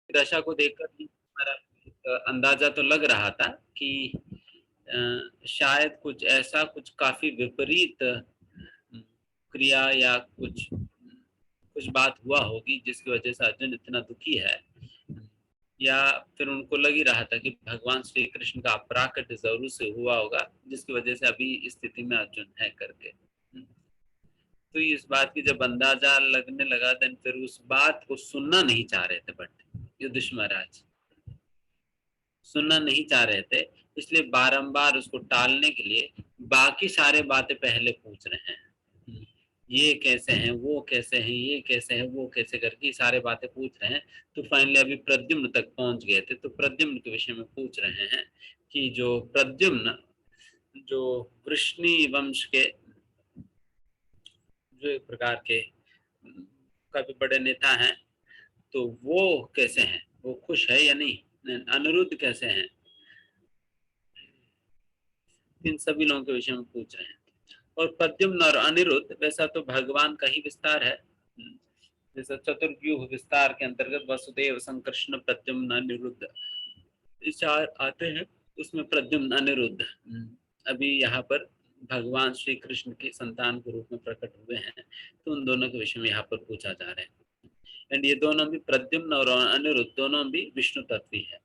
दशा को देखकर हमारा अंदाजा तो लग रहा था कि शायद कुछ ऐसा, कुछ काफी विपरीत क्रिया या कुछ कुछ बात हुआ होगी जिसकी वजह से अर्जुन इतना दुखी है, या फिर उनको लग ही रहा था कि भगवान श्री कृष्ण का अपराकट जरूर से हुआ होगा जिसकी वजह से अभी इस स्थिति में अर्जुन है करके। तो इस बात की जब अंदाजा लगने लगा, देन फिर उस बात को सुनना नहीं चाह रहे थे, बट युधिष्ठिर महाराज सुनना नहीं चाह रहे थे, इसलिए बारंबार उसको टालने के लिए बाकी सारे बातें पहले पूछ रहे हैं। ये कैसे हैं, वो कैसे हैं, ये कैसे हैं, वो कैसे, करके सारे बातें पूछ रहे हैं। तो फाइनली अभी प्रद्युम्न तक पहुंच गए थे, तो प्रद्युम्न के विषय में पूछ रहे हैं कि जो प्रद्युम्न जो वृष्णि वंश के जो एक प्रकार के काफी बड़े नेता हैं, तो वो कैसे हैं, वो खुश है या नहीं, अनिरुद्ध कैसे हैं, इन सभी लोगों के विषय में पूछ रहे हैं। और प्रद्युम्न और अनिरुद्ध वैसा तो भगवान का ही विस्तार है, जैसे चतुर्व्यूह विस्तार के अंतर्गत वसुदेव संकृष्ण प्रद्युम्न अनिरुद्ध चार आते हैं, उसमें प्रद्युम्न अनिरुद्ध अभी यहाँ पर भगवान श्री कृष्ण की संतान के रूप में प्रकट हुए हैं, तो उन दोनों के विषय में यहाँ पर पूछा जा रहा है। एंड ये दोनों भी, प्रद्युम्न और अनिरुद्ध दोनों भी विष्णु तत्वी है।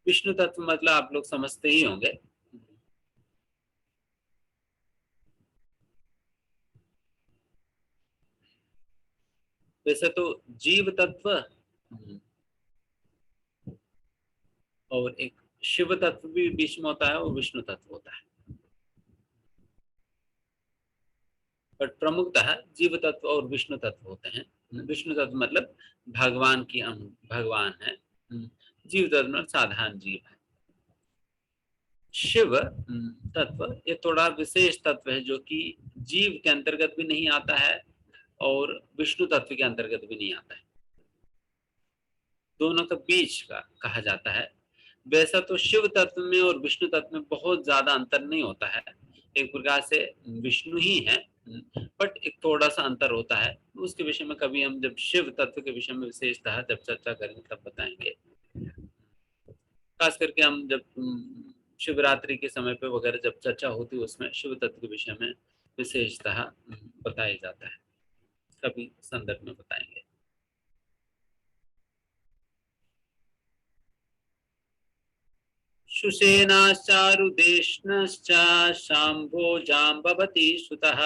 विष्णु तत्व मतलब आप लोग समझते ही होंगे, वैसे तो जीव तत्व और एक शिव तत्व भी बीच में होता है और विष्णु तत्व होता है, बट प्रमुखतः जीव तत्व और विष्णु तत्व होते हैं। विष्णु तत्व मतलब भगवान की अंग, भगवान है। जीव तत्व मतलब साधारण जीव है। शिव तत्व ये थोड़ा विशेष तत्व है जो कि जीव के अंतर्गत भी नहीं आता है और विष्णु तत्व के अंतर्गत भी नहीं आता है, दोनों का बीच का कहा जाता है। वैसा तो शिव तत्व में और विष्णु तत्व में बहुत ज्यादा अंतर नहीं होता है, एक प्रकार से विष्णु ही है, बट एक थोड़ा सा अंतर होता है। उसके विषय में कभी हम जब शिव तत्व के विषय में विशेषतः जब चर्चा करेंगे तब बताएंगे। खास करके हम जब शिवरात्रि के समय पे वगैरह जब चर्चा होती है उसमें शिव तत्व के विषय में विशेषतः बताया जाता है, कभी संदर्भ में बताएंगे। सुसेनाश्चारुदेष्णश्च शाम्भो जाम्बवती सुतः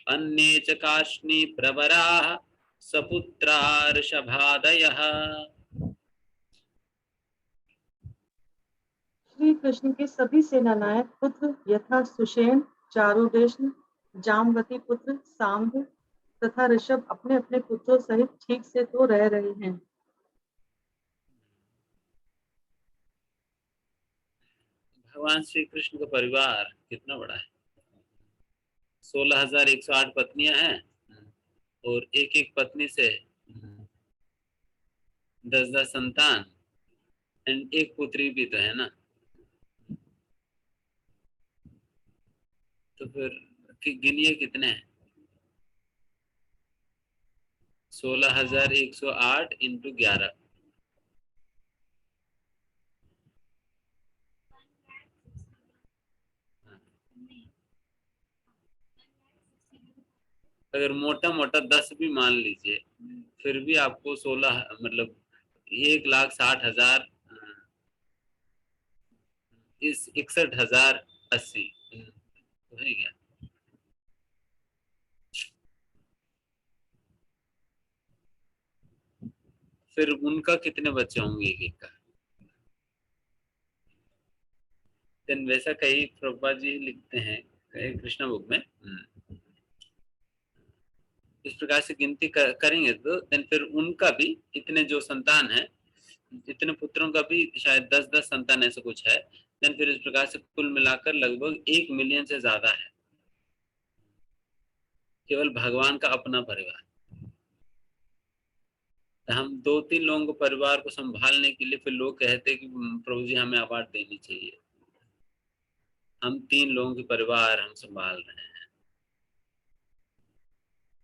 अन्ये च कार्ष्णी प्रवराः सपुत्रा ऋषभादयः। श्री कृष्ण के सभी सेनानायक पुत्र यथा सुषेण, चारुदेष्ण, जाम्बवती पुत्र सांब तथा ऋषभ अपने अपने पुत्रों सहित ठीक से तो रह रहे हैं। भगवान श्री कृष्ण का परिवार कितना बड़ा है, 16,108 पत्नियां हैं और एक एक पत्नी से 10-10 संतान एंड एक पुत्री भी तो है ना, तो फिर गिनिए कितने हैं, 16,108 इंटू 11, अगर मोटा मोटा 10 भी मान लीजिए, फिर भी आपको 16 मतलब 1,60,000 इस 61,080 तो है क्या। फिर उनका कितने बच्चे होंगे एक एक का, देन वैसा कई प्रभुपाद जी लिखते हैं कृष्णा बुक में, इस प्रकार से गिनती करेंगे तो देन फिर उनका भी इतने जो संतान है, इतने पुत्रों का भी शायद 10-10 संतान ऐसा कुछ है, देन फिर इस प्रकार से कुल मिलाकर लगभग 1 मिलियन से ज्यादा है केवल भगवान का अपना परिवार। तो हम 2-3 लोगों को परिवार को संभालने के लिए फिर लोग कहते हैं कि प्रभु जी हमें अवार्ड देनी चाहिए। हम 3 लोगों के परिवार हम संभाल रहे हैं,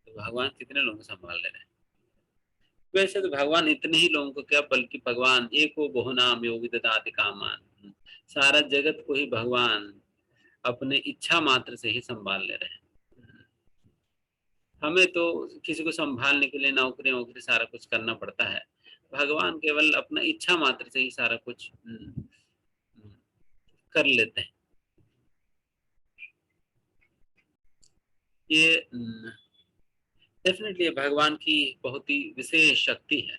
तो भगवान कितने लोगों को संभाल ले रहे हैं? वैसे तो भगवान इतने ही लोगों को क्या, बल्कि भगवान एको बहुनाम योगी ददाति कामान, सारा जगत को ही भगवान अपने इच्छा मात्र से ही संभाल ले रहे हैं। हमें तो किसी को संभालने के लिए नौकरी वोकरी सारा कुछ करना पड़ता है, भगवान केवल अपना इच्छा मात्र से ही सारा कुछ कर लेते हैं। ये डेफिनेटली भगवान की बहुत ही विशेष शक्ति है।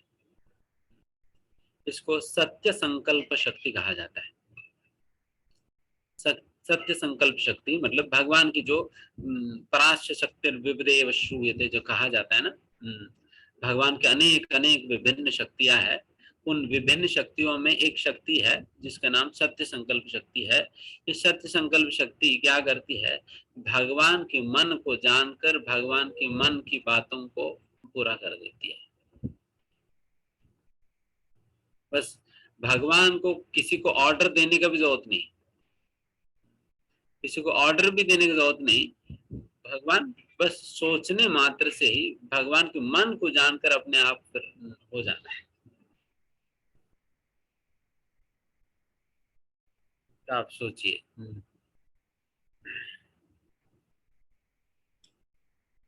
इसको सत्य संकल्प शक्ति कहा जाता है। सत्य संकल्प शक्ति मतलब भगवान की जो पराश्य शक्ति विविधेव श्रूयते जो कहा जाता है ना, भगवान के अनेक अनेक विभिन्न शक्तियां हैं। उन विभिन्न शक्तियों में एक शक्ति है जिसका नाम सत्य संकल्प शक्ति है। ये सत्य संकल्प शक्ति क्या करती है, भगवान के मन को जानकर भगवान के मन की बातों को पूरा कर देती है। बस भगवान को किसी को ऑर्डर देने का भी जरूरत नहीं, किसी को ऑर्डर भी देने की जरूरत नहीं। भगवान बस सोचने मात्र से ही भगवान के मन को जानकर अपने आप हो जाना है। तो आप सोचिए,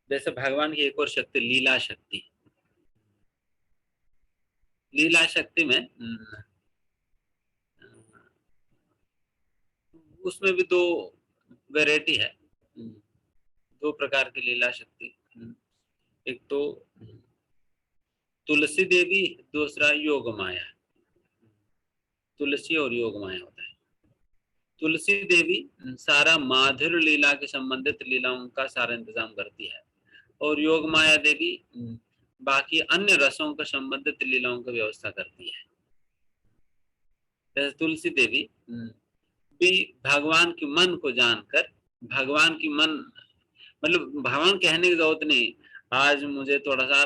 जैसे भगवान की एक और शक्ति लीला शक्ति। लीला शक्ति में उसमें भी दो वैरायटी है, दो प्रकार की लीला शक्ति। एक तो तुलसी देवी, दूसरा योग माया। तुलसी और योग माया होता है। तुलसी देवी सारा माधुर्य लीला के संबंधित लीलाओं का सारा इंतजाम करती है, और योग माया देवी बाकी अन्य रसों का संबंधित लीलाओं की व्यवस्था करती है। जैसे तुलसी देवी भी भगवान के मन को जानकर, भगवान की मन मतलब भगवान कहने की जरूरत नहीं, आज मुझे थोड़ा सा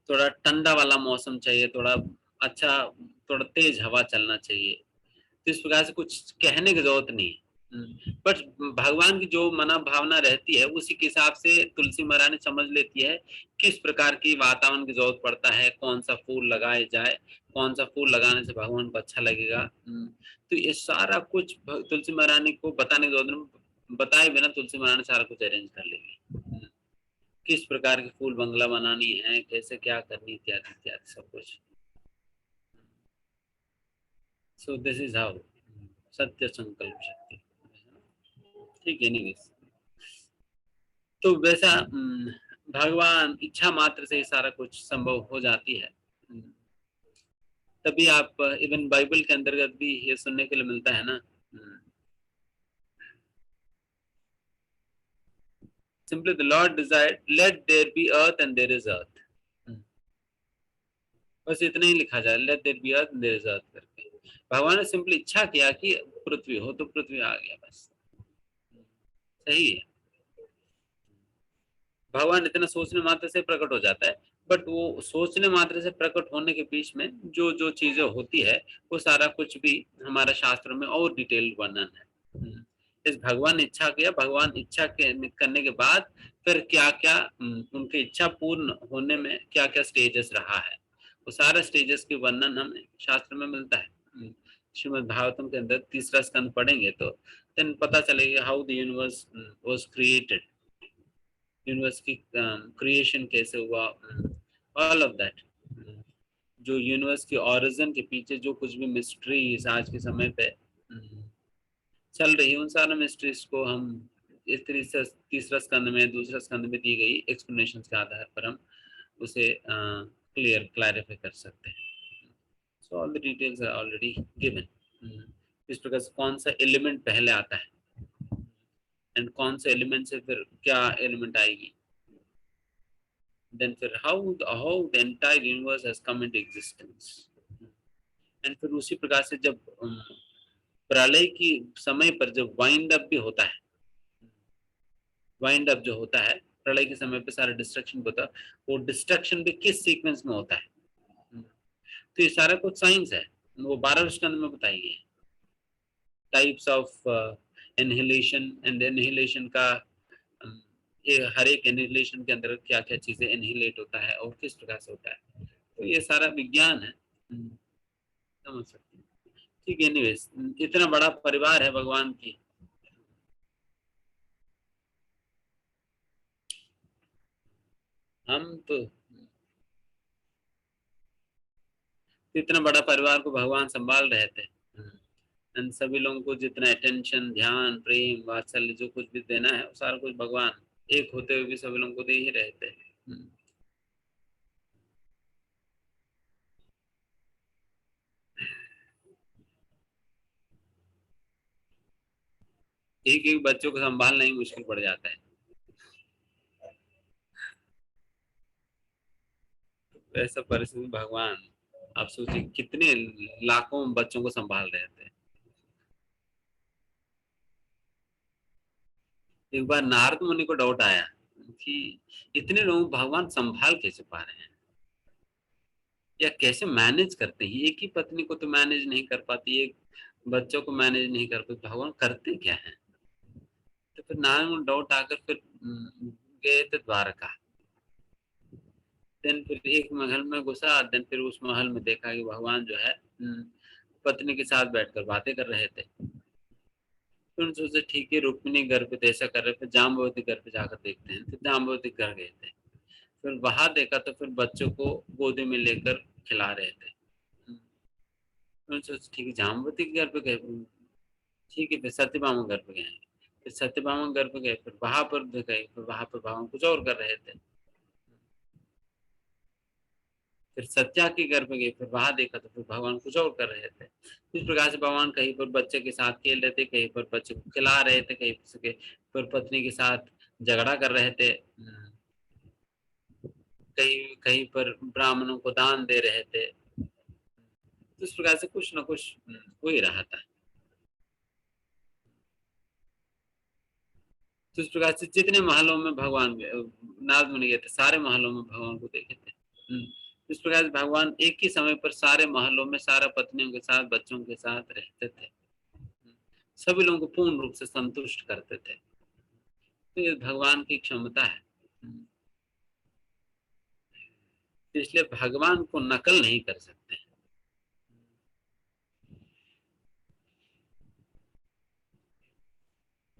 थोड़ा ठंडा वाला मौसम चाहिए, थोड़ा अच्छा, थोड़ा तेज हवा चलना चाहिए, तो इस प्रकार से कुछ कहने की जरूरत नहीं है। बट भगवान की जो मना भावना रहती है उसी के हिसाब से तुलसी महारानी समझ लेती है किस प्रकार की वातावरण की जरूरत पड़ता है, कौन सा फूल लगाए जाए, कौन सा फूल लगाने से भगवान को अच्छा लगेगा। तो ये सारा कुछ तुलसी महारानी को बताने की जरूरत नहीं, बताए बिना तुलसी महारानी सारा कुछ अरेंज कर लेगी। किस प्रकार की फूल बंगला बनानी है, कैसे क्या करनी, इत्यादि इत्यादि सब कुछ। सो दिस इज हाउ सत्य संकल्प शक्ति। ठीक है, नहीं तो वैसा भगवान इच्छा मात्र से ही सारा कुछ संभव हो जाती है। तभी आप इवन बाइबल के अंतर्गत भी ये सुनने के लिए मिलता है ना, simply the Lord desired let there be earth and there is earth, बस इतना ही लिखा जाए, let there be earth and there is earth करके। भगवान ने सिंपली इच्छा किया कि पृथ्वी हो तो पृथ्वी आ गया, बस सही है। भगवान इतना सोचने मात्र से प्रकट हो जाता है, बट वो सोचने मात्र से प्रकट होने के बीच में जो जो चीजें होती है वो सारा कुछ भी हमारा शास्त्रों में और डिटेल्ड वर्णन है। इस भगवान ने इच्छा किया, भगवान इच्छा करने के बाद फिर क्या क्या उनकी इच्छा पूर्ण होने में क्या क्या स्टेजेस रहा है, वो सारा स्टेजेस के वर्णन हमें शास्त्र में मिलता है। श्रीमद् भागवतम के अंदर 3रा स्कंद पढ़ेंगे तो देन पता चलेगा how the universe was created, universe की क्रिएशन कैसे हुआ, ऑल ऑफ दैट। जो यूनिवर्स की ओरिजिन के पीछे जो कुछ भी मिस्ट्रीज आज के समय पे चल रही है, उन सारे मिस्ट्रीज को हम इस 3रा स्कंद में, 2रा स्कंद में दी गई एक्सप्लेनेशन के आधार पर हम उसे क्लैरिफाई कर सकते हैं। So all the details are already given. इस प्रकार से कौन सा एलिमेंट पहले आता है एंड कौन से एलिमेंट से फिर क्या एलिमेंट आएगी, then फिर how the entire universe has come into existence, and फिर उसी प्रकार से जब प्रलय की समय पर जब वाइंड अप भी होता है, वाइंड अप जो होता है प्रलय के समय पे सारा डिस्ट्रक्शन होता है, वो डिस्ट्रक्शन भी किस सीक्वेंस में होता है, तो ये सारा कुछ साइंस है। वो 12वें स्कंद में बताई है, types of inhalation and inhalation का ये हर एक इनहेलेशन के अंदर क्या क्या चीजें इनहेलेट होता है और किस प्रकार से होता है, तो ये सारा विज्ञान है, समझ सकते हैं। ठीक है, एनीवेज इतना बड़ा परिवार है भगवान की, हम तो इतना बड़ा परिवार को भगवान संभाल रहे थे, इन सभी लोगों को जितना अटेंशन, ध्यान, प्रेम, वात्सल्य जो कुछ भी देना है वो सारा कुछ भगवान एक होते हुए भी सभी लोगों को दे ही रहे थे। एक एक बच्चों को संभालना ही मुश्किल पड़ जाता है, ऐसा परिस्थिति भगवान, आप सोचिए कितने लाखों बच्चों को संभाल रहे थे। एक बार नारद मुनि को डाउट आया कि इतने लोग भगवान संभाल कैसे पा रहे हैं या कैसे मैनेज करते हैं, एक ही पत्नी को तो मैनेज नहीं कर पाती, एक बच्चों को मैनेज नहीं कर पाती, भगवान करते क्या है। तो फिर नारद मुनि डाउट आकर फिर गए थे द्वारका, देन फिर एक महल में घुसा, देन फिर उस महल में देखा कि भगवान जो है पत्नी के साथ बैठकर बातें कर रहे थे। फिर सोचे ठीक है रुक्मिणी घर पे ऐसा कर रहे, फिर जाम्बवती घर पे जाकर देखते हैं, फिर जाम्बवती घर गए थे, फिर वहां देखा तो फिर बच्चों को गोदी में लेकर खिला रहे थे। फिर सोचे ठीक है जाम्बवती के घर पे गए, ठीक है फिर सत्यभामा घर पे गए, फिर सत्यभामा घर पे गए, फिर वहां पर गए, फिर वहां पर भगवान कुछ और कर रहे थे, फिर सत्या के घर पे गए, फिर वहां देखा तो फिर भगवान कुछ और कर रहे थे। इस प्रकार से भगवान कहीं पर बच्चे के साथ खेल रहे थे, कहीं पर बच्चे को खिला रहे थे, कहीं पर पत्नी के साथ झगड़ा कर रहे थे, कहीं कहीं पर ब्राह्मणों को दान दे रहे थे, तो इस प्रकार से कुछ ना कुछ हो ही रहा था। तो इस प्रकार से जितने महलों में भगवान नारद मुनि गए थे सारे महलों में भगवान को देखे थे। इस प्रकार से भगवान एक ही समय पर सारे महलों में सारा पत्नियों के साथ बच्चों के साथ रहते थे, सभी लोगों को पूर्ण रूप से संतुष्ट करते थे। तो ये भगवान की क्षमता है, इसलिए भगवान को नकल नहीं कर सकते,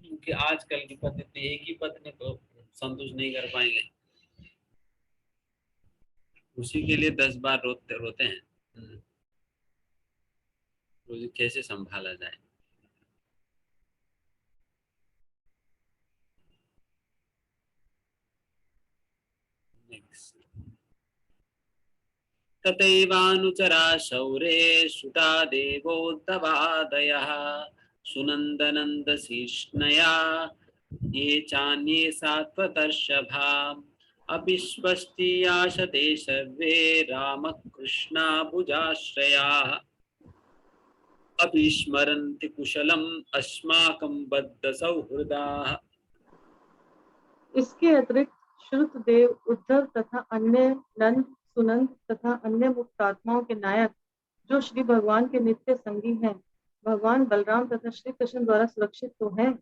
क्योंकि आजकल की पद्धति एक ही पत्नी को संतुष्ट नहीं कर पाएंगे, उसी के लिए 10 बार रोते रोते हैं, तो कैसे संभाला जाए। तथैवानुचरा शौरे श्रुता देवोद्धवादयः सुनन्दनन्दशिष्णया ये चान्ये सात्वतर्षभा अविश्वस्तीयाशते सर्वे रामकृष्णाभुजाश्रयाः अभिस्मरन्ति कुशलम् अस्माकं बद्धसौहृदाः। इसके अतिरिक्त श्रुतदेव, उद्धव तथा अन्य नंद, सुनंद तथा अन्य मुक्तात्माओं के नायक जो श्री भगवान के नित्य संगी हैं, भगवान बलराम तथा श्री कृष्ण द्वारा सुरक्षित तो हैं,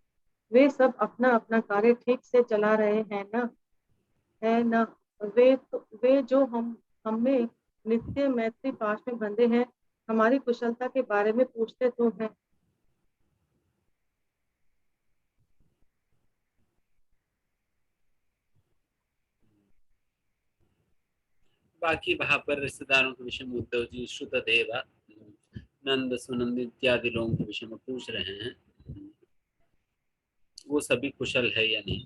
वे सब अपना अपना कार्य ठीक से चला रहे हैं न, है न। वे जो हमें नित्य मैत्री पाश में बंधे हैं, हमारी कुशलता के बारे में पूछते तो हैं। बाकी वहां पर रिश्तेदारों के विषय में उद्धव जी श्रुतदेव, नंद, सुनंद इत्यादि लोगों के विषय में पूछ रहे हैं, वो सभी कुशल है या नहीं।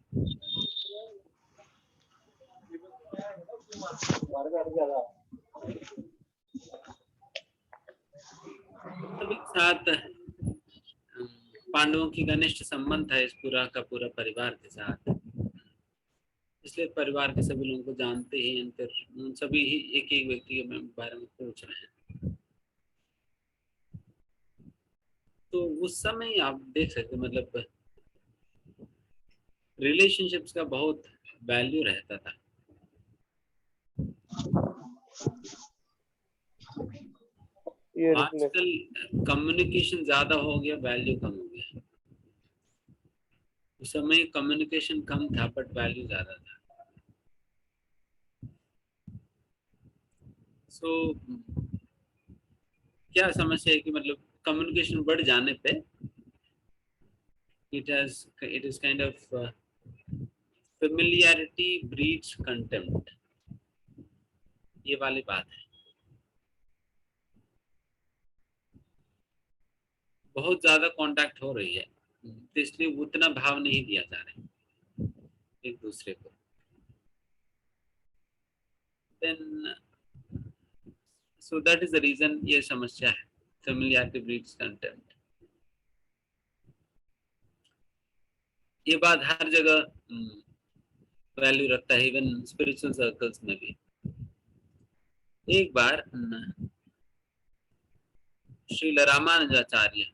सभी के साथ पांडवों की घनिष्ठ संबंध है इस पूरा का पूरा परिवार के साथ, इसलिए परिवार के सभी लोगों को जानते ही, फिर उन सभी ही एक एक व्यक्ति के बारे में पूछ रहे हैं। तो उस समय आप देख सकते मतलब रिलेशनशिप्स का बहुत वैल्यू रहता था। आजकल कम्युनिकेशन ज्यादा हो गया, वैल्यू कम हो गया। उस समय कम्युनिकेशन कम था बट वैल्यू ज्यादा था। सो क्या समस्या है कि मतलब कम्युनिकेशन बढ़ जाने पे it is kind of familiarity breeds contempt, ये वाली बात है। बहुत ज्यादा कांटेक्ट हो रही है तो इसलिए उतना भाव नहीं दिया जा रहा है एक दूसरे को। Then so that is the reason ये समस्या है, familiarity breeds contempt। ये बात हर जगह वैल्यू रखता है, इवन स्पिरिचुअल सर्कल्स में भी। एक बार श्री रामानुजाचार्य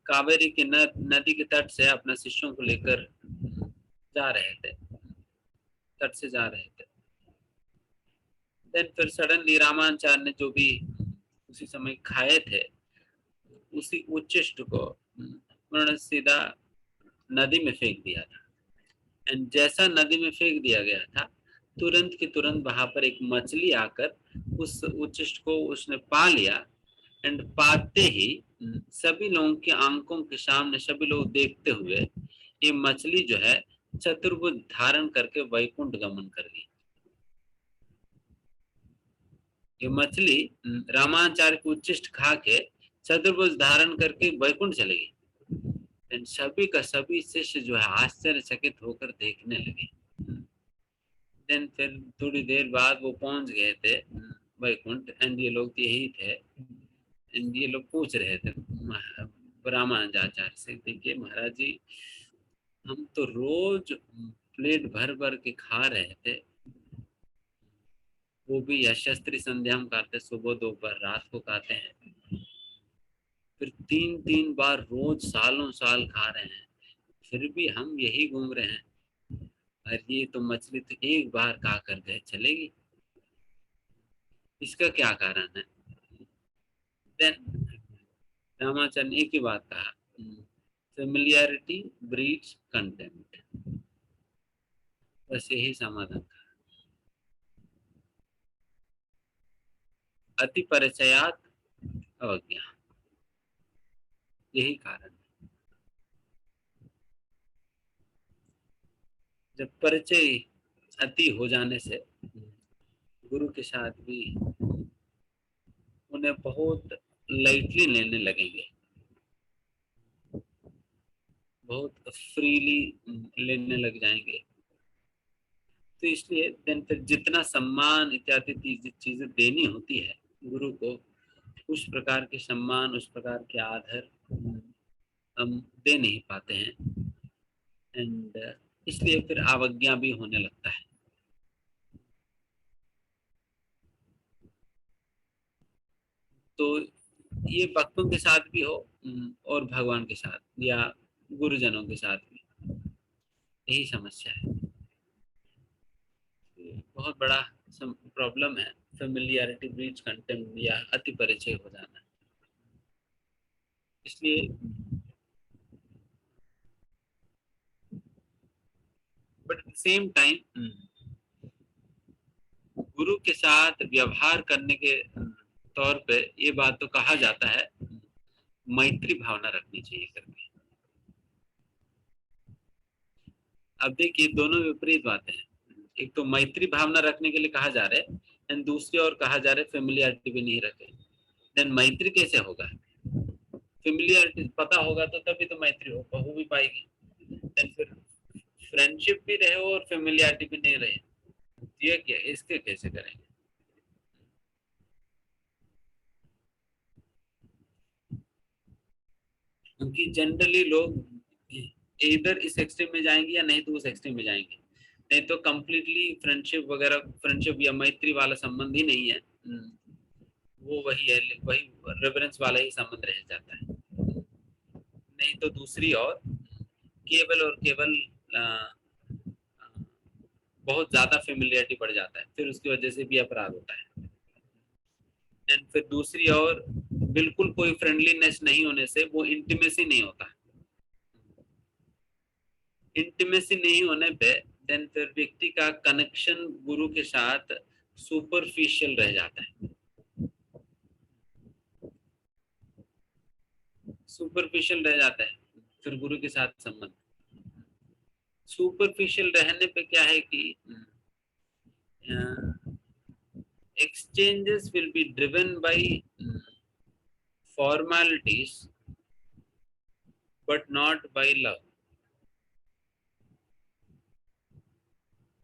कावेरी के नदी के तट से अपने शिष्यों को लेकर जा रहे थे, तट से जा रहे थे। देन फिर सडनली रामानुजाचार्य ने जो भी उसी समय खाए थे उसी उच्चिष्ट को उन्होंने सीधा नदी में फेंक दिया था। एंड जैसा नदी में फेंक दिया गया था तुरंत की तुरंत वहां पर एक मछली आकर उस उच्चिष्ट को उसने पा लिया। एंड पाते ही सभी लोगों की आंखों के सामने, सभी लोग देखते हुए, ये मछली जो है चतुर्भुज धारण करके वैकुंठ गमन कर गई। ये मछली रामाचार्य को उच्चिष्ट खा के चतुर्भुज धारण करके वैकुंठ चले गई। एंड सभी का सभी शिष्य जो है आश्चर्यचकित होकर देखने लगे। देन फिर थोड़ी देर बाद वो पहुंच गए थे वैकुंठ। एंड ये लोग यही थे। एंड ये लोग पूछ रहे थे रामानुजाचार्य से, देखिए महाराज जी, हम तो रोज प्लेट भर भर के खा रहे थे, वो भी यशस्त्री संध्या हम खाते, सुबह दोपहर रात को खाते हैं, फिर 3-3 बार रोज सालों साल खा रहे हैं, फिर भी हम यही घूम रहे हैं। और ये तो मछली तो एक बार खा कर गए चलेगी, इसका क्या कारण है? देन रामाचार्य ने एक ही बात कहा, फेमिलियरिटी ब्रीड्स कंटेम्प्ट। बस यही समाधान था। अति परिचयात अवज्ञा, यही कारण है। जब परिचय अति हो जाने से गुरु के साथ भी उन्हें बहुत लाइटली लेने लगेंगे, बहुत फ्रीली लेने लग जाएंगे। तो इसलिए देन फिर जितना सम्मान इत्यादि चीजें देनी होती है गुरु को, उस प्रकार के सम्मान, उस प्रकार के आदर हम दे नहीं पाते हैं। एंड इसलिए फिर अवज्ञा भी होने लगता है। तो ये भक्तों के साथ भी हो और भगवान के साथ या गुरुजनों के साथ भी यही समस्या है। बहुत बड़ा प्रॉब्लम है फेमिलियरिटी ब्रीड्स कंटेम्प्ट या अति परिचय हो जाना। इसलिए but at the same time गुरु के साथ व्यवहार करने के तौर पे ये बात तो कहा जाता है, मैत्री भावना रखनी चाहिए करके। अब देखिए दोनों विपरीत बातें हैं। एक तो मैत्री भावना रखने के लिए कहा जा रहा है एंड दूसरी ओर कहा जा रहा है फेमिलियरिटी भी नहीं रखे। देन मैत्री कैसे होगा? फेमिलियरिटी पता होगा तो तभी तो मैत्री हो भी पाएगी। देन फिर फ्रेंडशिप भी रहे और फेमिलियरिटी भी नहीं रहे, ये क्या, इसके कैसे करेंगे? क्योंकि जनरली लोग इधर इस एक्सट्रीम में जाएंगे या नहीं तो उस एक्सट्रीम में जाएंगे। नहीं तो कंप्लीटली फ्रेंडशिप वगैरह, फ्रेंडशिप या मैत्री वाला संबंध ही नहीं है, वो वही है, वही रेफरेंस वाला ही संबंध रह जाता है। नहीं तो दूसरी और केवल और केवल बहुत ज्यादा फेमिलियरिटी बढ़ जाता है, फिर उसकी वजह से भी अपराध होता है। एंड फिर दूसरी ओर बिल्कुल कोई फ्रेंडलीनेस नहीं होने से वो इंटीमेसी नहीं होता। इंटीमेसी नहीं होने पे देन फिर व्यक्ति का कनेक्शन गुरु के साथ सुपरफिशियल रह जाता है। सुपरफिशियल रह जाता है फिर गुरु के साथ संबंध। सुपरफिशियल रहने पे क्या है कि exchanges will be driven by formalities but not by love।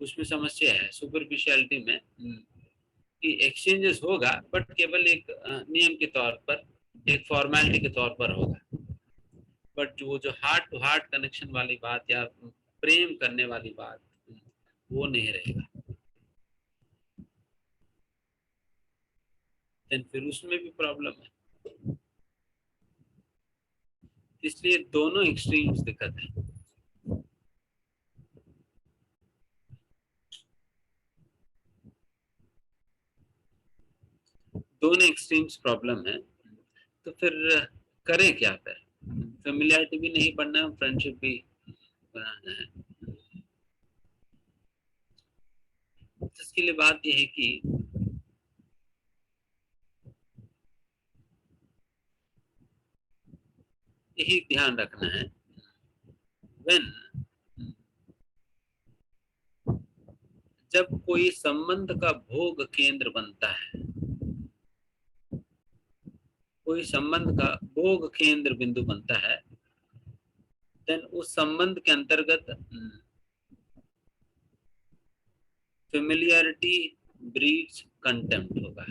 उसमें समस्या है सुपरफिशियलिटी में कि एक्सचेंजेस होगा बट केवल एक नियम के तौर पर, एक फॉर्मेलिटी के तौर पर होगा, बट वो जो हार्ट टू हार्ट कनेक्शन वाली बात या प्रेम करने वाली बात वो नहीं रहेगा। देन फिर उसमें भी प्रॉब्लम है। इसलिए दोनों एक्सट्रीम्स दिक्कत है। दोनों एक्सट्रीम्स प्रॉब्लम है। तो फिर करें क्या? फिर फेमिलियरिटी भी नहीं बनना है, फ्रेंडशिप भी बनाना है। इसके लिए बात यह है कि यही ध्यान रखना है व्हेन, जब कोई संबंध का भोग केंद्र बनता है, कोई संबंध का भोग केंद्र बिंदु बनता है, देन उस संबंध के अंतर्गत फेमिलियरिटी ब्रीड्स कंटेम्प्ट होगा,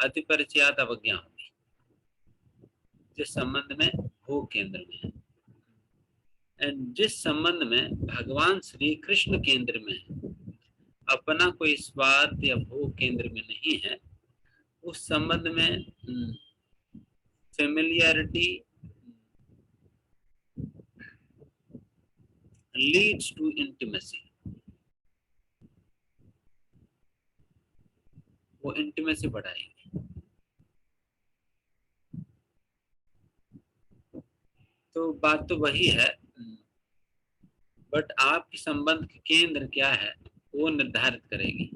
अति परिचयात अवज्ञा होगी जिस संबंध में भोग केंद्र में है। एंड जिस संबंध में भगवान श्री कृष्ण केंद्र में है, अपना कोई स्वार्थ या भोग केंद्र में नहीं है, उस संबंध में फेमिलियरिटी लीड्स टू इंटीमेसी। वो इंटीमेसी बढ़ाएगी। तो बात तो वही है, बट आपके संबंध के केंद्र क्या है वो निर्धारित करेगी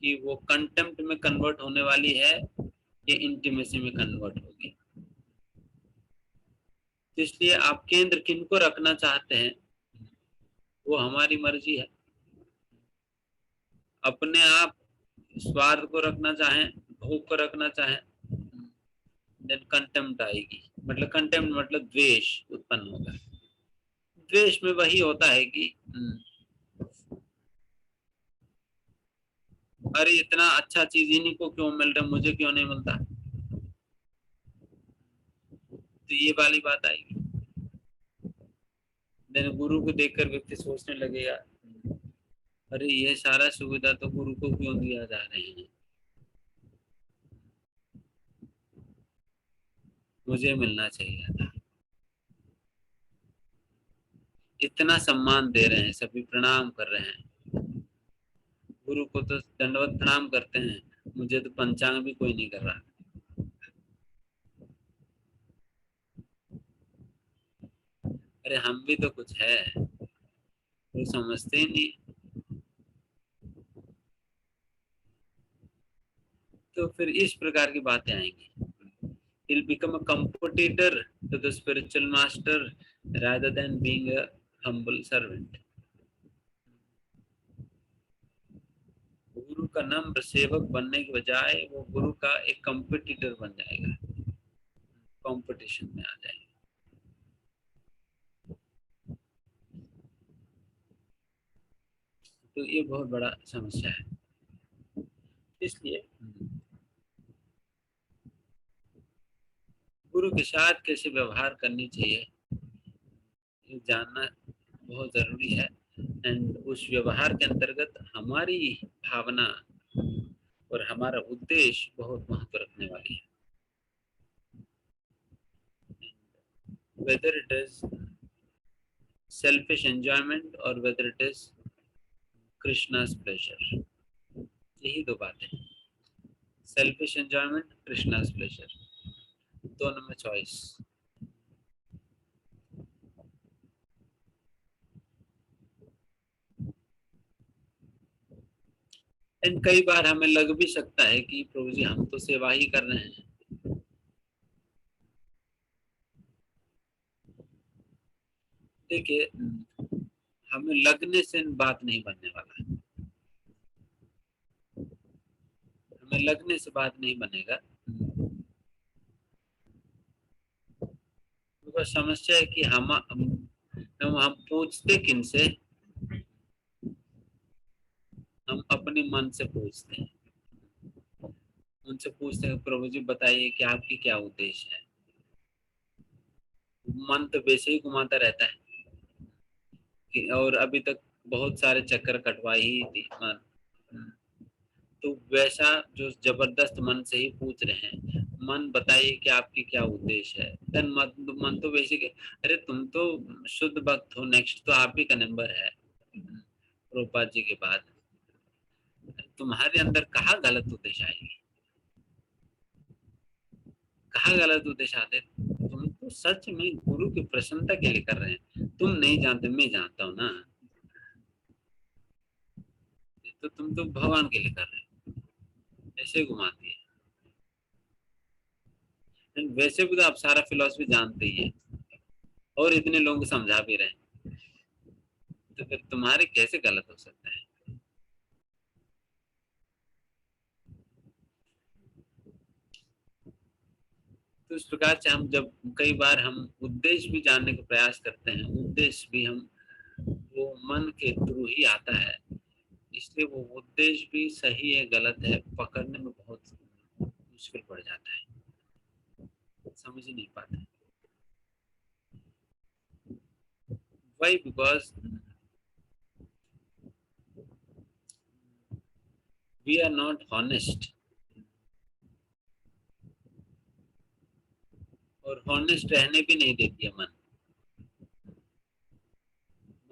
कि वो कंटेम्प्ट में कन्वर्ट होने वाली है या इंटीमेसी में कन्वर्ट होगी। तो इसलिए आप केंद्र किनको रखना चाहते हैं वो हमारी मर्जी है। अपने आप स्वार्थ को रखना चाहें, भोग को रखना चाहें, देन कंटेम्प्ट आएगी। मतलब कंटेम्प्ट मतलब द्वेष उत्पन्न होगा। द्वेष में वही होता है कि अरे इतना अच्छा चीज इन्हीं को क्यों मिल रहा है, मुझे क्यों नहीं मिलता, तो ये वाली बात आएगी। देन गुरु को देखकर व्यक्ति सोचने लगेगा अरे ये सारा सुविधा तो गुरु को क्यों दिया जा रहे हैं, मुझे मिलना चाहिए था। इतना सम्मान दे रहे हैं, सभी प्रणाम कर रहे हैं, गुरु को तो दंडवत प्रणाम करते हैं, मुझे तो पंचांग भी कोई नहीं कर रहा। अरे हम भी तो कुछ है, वो समझते ही नहीं। तो फिर इस प्रकार की बातें आएंगी। He'll become a competitor to the spiritual master rather than being a humble servant। गुरु का नम्र सेवक बनने के बजाय वो गुरु का एक कंपटीटर बन जाएगा, कंपटीशन में आ जाएगा। तो ये बहुत बड़ा समस्या है। इसलिए गुरु के साथ कैसे व्यवहार करनी चाहिए ये जानना बहुत जरूरी है। एंड उस व्यवहार के अंतर्गत हमारी भावना और हमारा उद्देश्य बहुत महत्व रखने वाली है। Whether it is selfish enjoyment or whether it is Krishna's pleasure, यही दो बातें, सेल्फिश एंजॉयमेंट, कृष्णास प्लेजर, दोनों में चॉइस। एंड कई बार हमें लग भी सकता है कि प्रभु जी हम तो सेवा ही कर रहे हैं। देखिए, हमें लगने से बात नहीं बनने वाला, हमें लगने से बात नहीं बनेगा। तो समस्या है कि हम पूछते किन से, हम अपने मन से पूछते हैं। उनसे पूछते हैं प्रभु जी बताइए कि आपकी क्या उद्देश्य है। मन तो वैसे ही घुमाता रहता है कि और अभी तक बहुत सारे चक्कर कटवाई ही थी मन। तो वैसा जो जबरदस्त मन से ही पूछ रहे हैं, मन बताइए कि आपकी क्या उद्देश्य है। देन मन तो वैसे कि अरे तुम तो शुद्ध भक्त हो, नेक्स्ट तो आप ही का नंबर है प्रभुपाद जी के बाद, तुम्हारे अंदर कहाँ गलत उद्देश्य आएगी, कहाँ गलत उद्देश्य आते। तुम तो सच में गुरु की प्रसन्नता के लिए कर रहे हैं, तुम नहीं जानते मैं जानता हूँ ना, तो तुम तो भगवान के लिए कर रहे हो, ऐसे घुमाती है। वैसे भी तो आप सारा फिलोसफी जानते ही है और इतने लोगों को समझा भी रहे हैं, तो फिर तुम्हारे कैसे गलत हो सकता है। तो इस प्रकार से हम जब कई बार हम उद्देश्य भी जानने का प्रयास करते हैं, उद्देश्य भी हम वो मन के थ्रू ही आता है, इसलिए वो उद्देश्य भी सही है गलत है पकड़ने में बहुत मुश्किल पड़ जाता है, समझ ही नहीं पाते। Why because we are not honest, और हॉनेस्ट रहने भी नहीं देती है मन,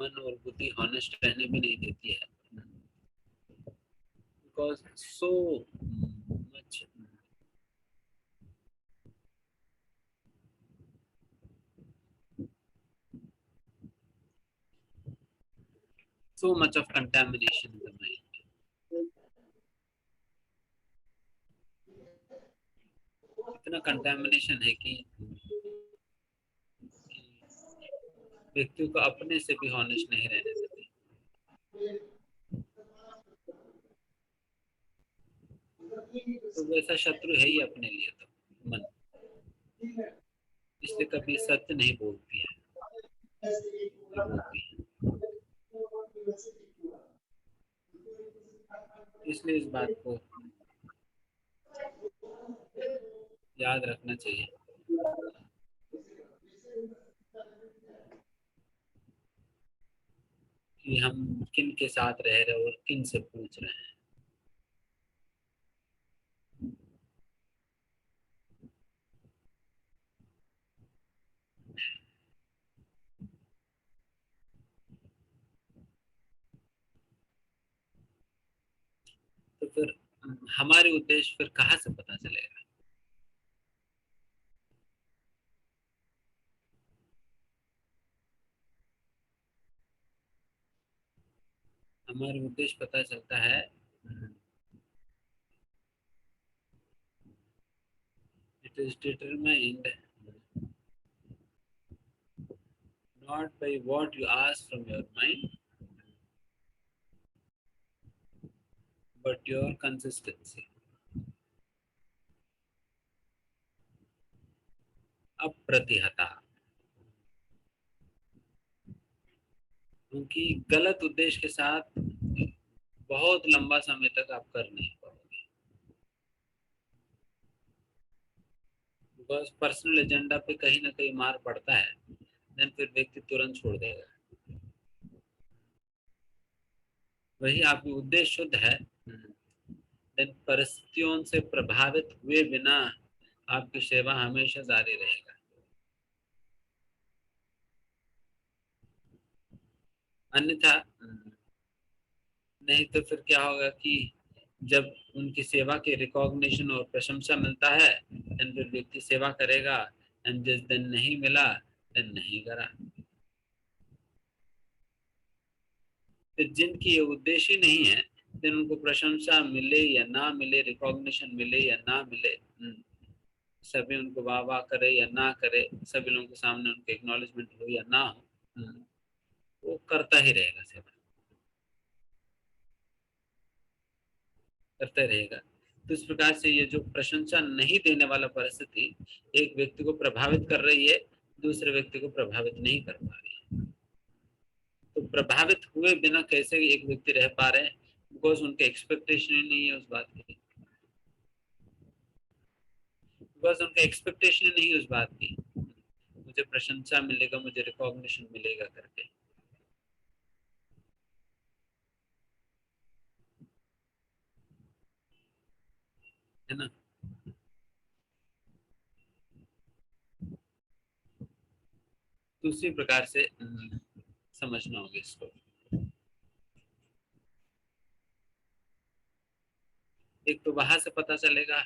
मन और बुद्धि हॉनेस्ट रहने भी नहीं देती है, because so much so much of contamination in the mind. इतना कंटामिनेशन है कि व्यक्ति को अपने से भी हॉनेस्ट नहीं रहने देते। तो वैसा शत्रु है ही अपने लिए तो मन, इसलिए कभी सत्य नहीं बोलती है, नहीं बोलती है। इसलिए इस बात को याद रखना चाहिए कि हम किन के साथ रह रहे हैं और किन से पूछ रहे हैं। तो फिर हमारे उद्देश्य फिर कहाँ से पता चलेगा। हमारे उद्देश्य पता चलता है it is determined not by what you ask from your mind but your consistency, अप्रतिहता। क्योंकि गलत उद्देश्य के साथ बहुत लंबा समय तक आप कर नहीं पाओगे, बस पर्सनल एजेंडा पे कहीं ना कहीं मार पड़ता है, देन फिर व्यक्ति तुरंत छोड़ देगा। वही आपकी उद्देश्य शुद्ध है, देन परिस्थितियों से प्रभावित हुए बिना आपकी सेवा हमेशा जारी रहेगा। अन्यथा नहीं तो फिर क्या होगा कि जब उनकी सेवा के रिकॉग्निशन और प्रशंसा मिलता है then फिर व्यक्ति सेवा करेगा, एंड जिस दिन नहीं मिला दिन नहीं करा। फिर जिनकी ये उद्देश्य ही नहीं है, दिन उनको प्रशंसा मिले या ना मिले, रिकॉग्निशन मिले या ना मिले, सभी उनको वाह वाह करे या ना करे, सभी लोगों के सामने उनके एक्नॉलेजमेंट हो या ना हो, वो करता ही रहेगा, सेवा करते रहेगा। तो इस प्रकार से ये जो प्रशंसा नहीं देने वाला परिस्थिति एक व्यक्ति को प्रभावित कर रही है, दूसरे व्यक्ति को प्रभावित नहीं कर पा रही है। तो प्रभावित हुए बिना कैसे एक व्यक्ति रह पा रहे हैं? बिकॉज उनके एक्सपेक्टेशन ही नहीं है उस बात की, बिकॉज उनके एक्सपेक्टेशन ही नहीं है उस बात की, मुझे प्रशंसा मिलेगा, मुझे रिकॉग्निशन मिलेगा करके। है ना? दूसरी प्रकार से समझना होगा इसको। एक तो बाहर से पता चलेगा,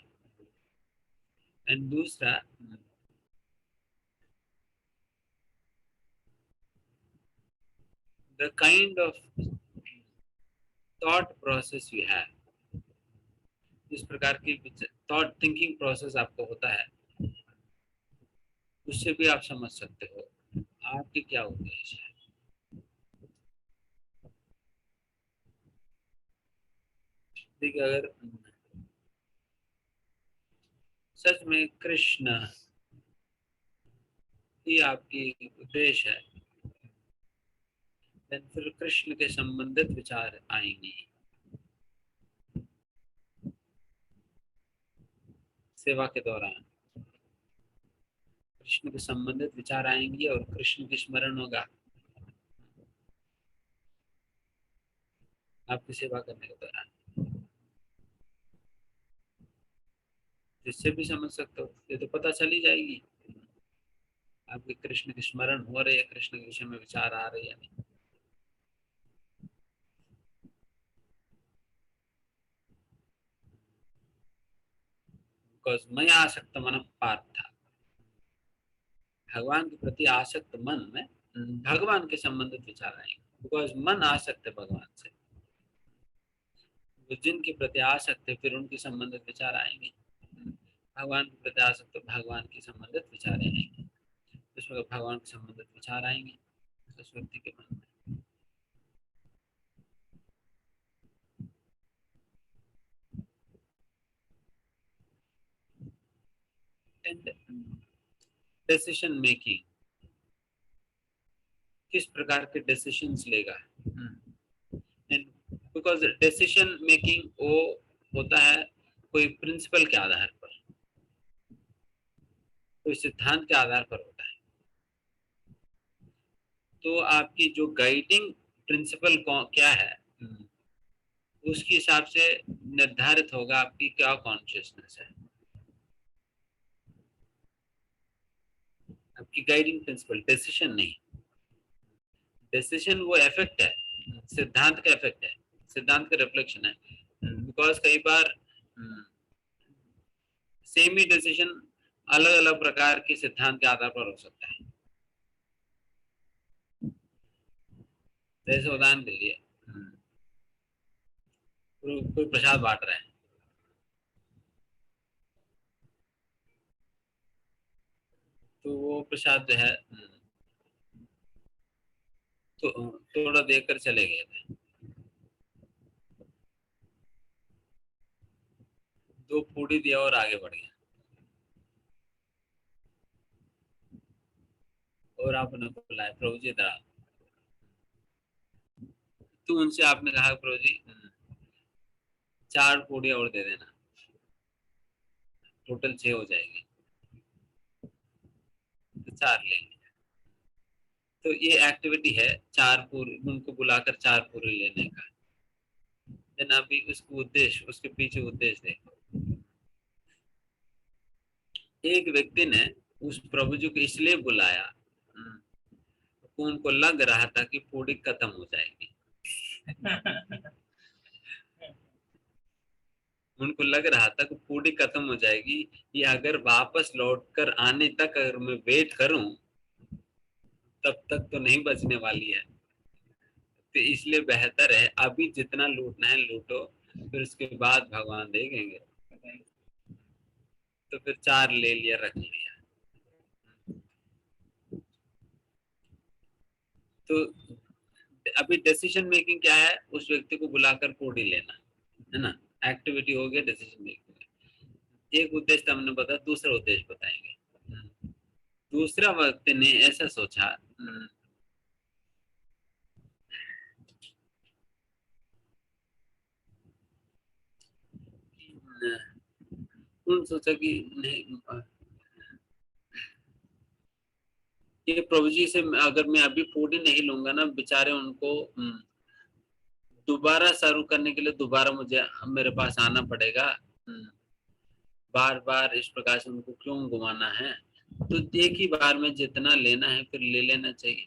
एंड दूसरा the kind of thought process you have, जिस प्रकार की थॉट थिंकिंग प्रोसेस आपको होता है, उससे भी आप समझ सकते हो आपके क्या उद्देश्य है। देखिए, अगर सच में कृष्ण ही आपकी उद्देश्य है, फिर कृष्ण के संबंधित विचार आएंगे सेवा के दौरान, कृष्ण के संबंधित विचार आएंगे और कृष्ण की स्मरण होगा आपकी सेवा करने के दौरान। जिससे भी समझ सकते हो, ये तो पता चली जाएगी आपके कृष्ण की स्मरण हो रही है, कृष्ण के विषय में विचार आ रही है नहीं। बिकॉज मैं आसक्त मन पार्थ, भगवान के प्रति आसक्त मन में भगवान के संबंधित विचार आएंगे, बिकॉज मन आसक्त है भगवान से। तो जिनके प्रति आसक्त है फिर उनके संबंधित विचार आएंगे, भगवान के प्रति आसक्त तो भगवान के संबंधित विचार आएंगे, उसमें भगवान के संबंधित विचार आएंगे उस व्यक्ति के मन में। एंड डिसीजन मेकिंग, किस प्रकार के डिसीजंस लेगा, बिकॉज डिसीजन मेकिंग वो होता है कोई प्रिंसिपल के आधार पर, कोई सिद्धांत के आधार पर होता है। तो आपकी जो गाइडिंग प्रिंसिपल क्या है, उसके हिसाब से निर्धारित होगा आपकी क्या कॉन्शियसनेस है। आपकी गाइडिंग प्रिंसिपल डिसीजन नहीं, डिसीजन वो इफेक्ट है, सिद्धांत का इफेक्ट है, सिद्धांत का रिफ्लेक्शन है। बिकॉज कई बार सेम ही डिसीजन अलग अलग प्रकार के सिद्धांत के आधार पर हो सकता है। जैसे उदाहरण के लिए कोई प्रसाद बांट रहे हैं, तो वो प्रसाद जो है तो थोड़ा देकर चले गए थे, 2 पूड़ी दिया और आगे बढ़ गया, और आपने बुलाया प्रभु जी इधर। तो उनसे आपने कहा प्रभु जी 4 पूड़ियां और दे देना, टोटल 6 हो जाएगी, तो 4 लेंगे। तो ये एक्टिविटी है 4 पूरी, उनको बुलाकर 4 पूरी लेने का। देन अभी उसको उद्देश्य, उसके पीछे उद्देश्य देखो। एक व्यक्ति ने उस प्रभु जी को इसलिए बुलाया, उनको लग रहा था कि पूरी खत्म हो जाएगी उनको लग रहा था कि पूरी खत्म हो जाएगी, ये अगर वापस लौट कर आने तक अगर मैं वेट करूं तब तक तो नहीं बचने वाली है, तो इसलिए बेहतर है अभी जितना लूटना है लूटो, फिर उसके बाद भगवान देखेंगे। तो फिर 4 ले लिया, रख लिया। तो अभी डिसीजन मेकिंग क्या है, उस व्यक्ति को बुलाकर कोडी लेना है ना, एक्टिविटी हो गया डिसीजन मेकिंग। एक उद्देश्य हमने बताया, दूसरा उद्देश्य बताएंगे। दूसरा व्यक्ति ने ऐसा सोचा, उन्होंने सोचा कि नहीं, ये प्रभु जी से अगर मैं अभी फूड ही नहीं लूंगा ना, बेचारे उनको दोबारा सर्व करने के लिए दोबारा मुझे मेरे पास आना पड़ेगा, बार बार इस प्रकार से उनको क्यों घुमाना है, तो एक ही बार में जितना लेना है फिर ले लेना चाहिए।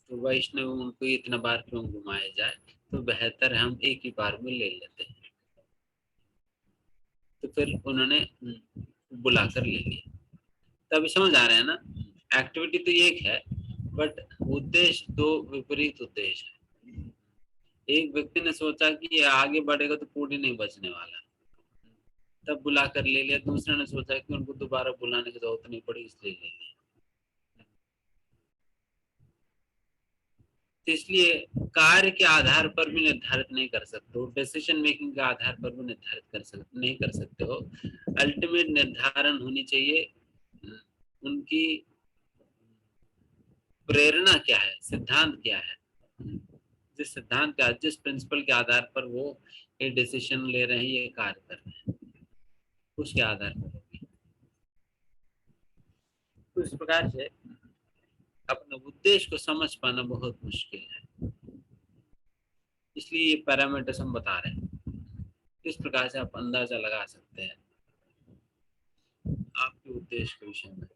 तो वैष्णव उनको इतना बार क्यों घुमाया जाए, तो बेहतर हम एक ही बार में ले लेते हैं। तो फिर उन्होंने बुलाकर ले लिया। तभी समझ आ रहे हैं ना, एक्टिविटी तो एक है बट उद्देश्य दो विपरीत उद्देश्य है। एक व्यक्ति ने सोचा कि ये आगे बढ़ेगा तो पूरी नहीं बचने वाला, तब बुला कर ले लिया। दूसरे ने सोचा कि उनको दोबारा बुलाने की जरूरत नहीं पड़ी, इसलिए ले लिया। तो इसलिए कार्य के आधार पर भी निर्धारित नहीं कर सकते हो, डिसीजन मेकिंग के आधार पर भी निर्धारित नहीं कर सकते हो। अल्टीमेट निर्धारण होनी चाहिए उनकी प्रेरणा क्या है, सिद्धांत क्या है, जिस सिद्धांत का, जिस प्रिंसिपल के आधार पर वो ये डिसीजन ले रहे हैं, ये कार्य कर रहे हैं, उसके आधार पर होगी। तो इस प्रकार से अपने उद्देश्य को समझ पाना बहुत मुश्किल है, इसलिए ये पैरामीटर्स हम बता रहे हैं। इस प्रकार से आप अंदाजा लगा सकते हैं आपके उद्देश्य के विषय में।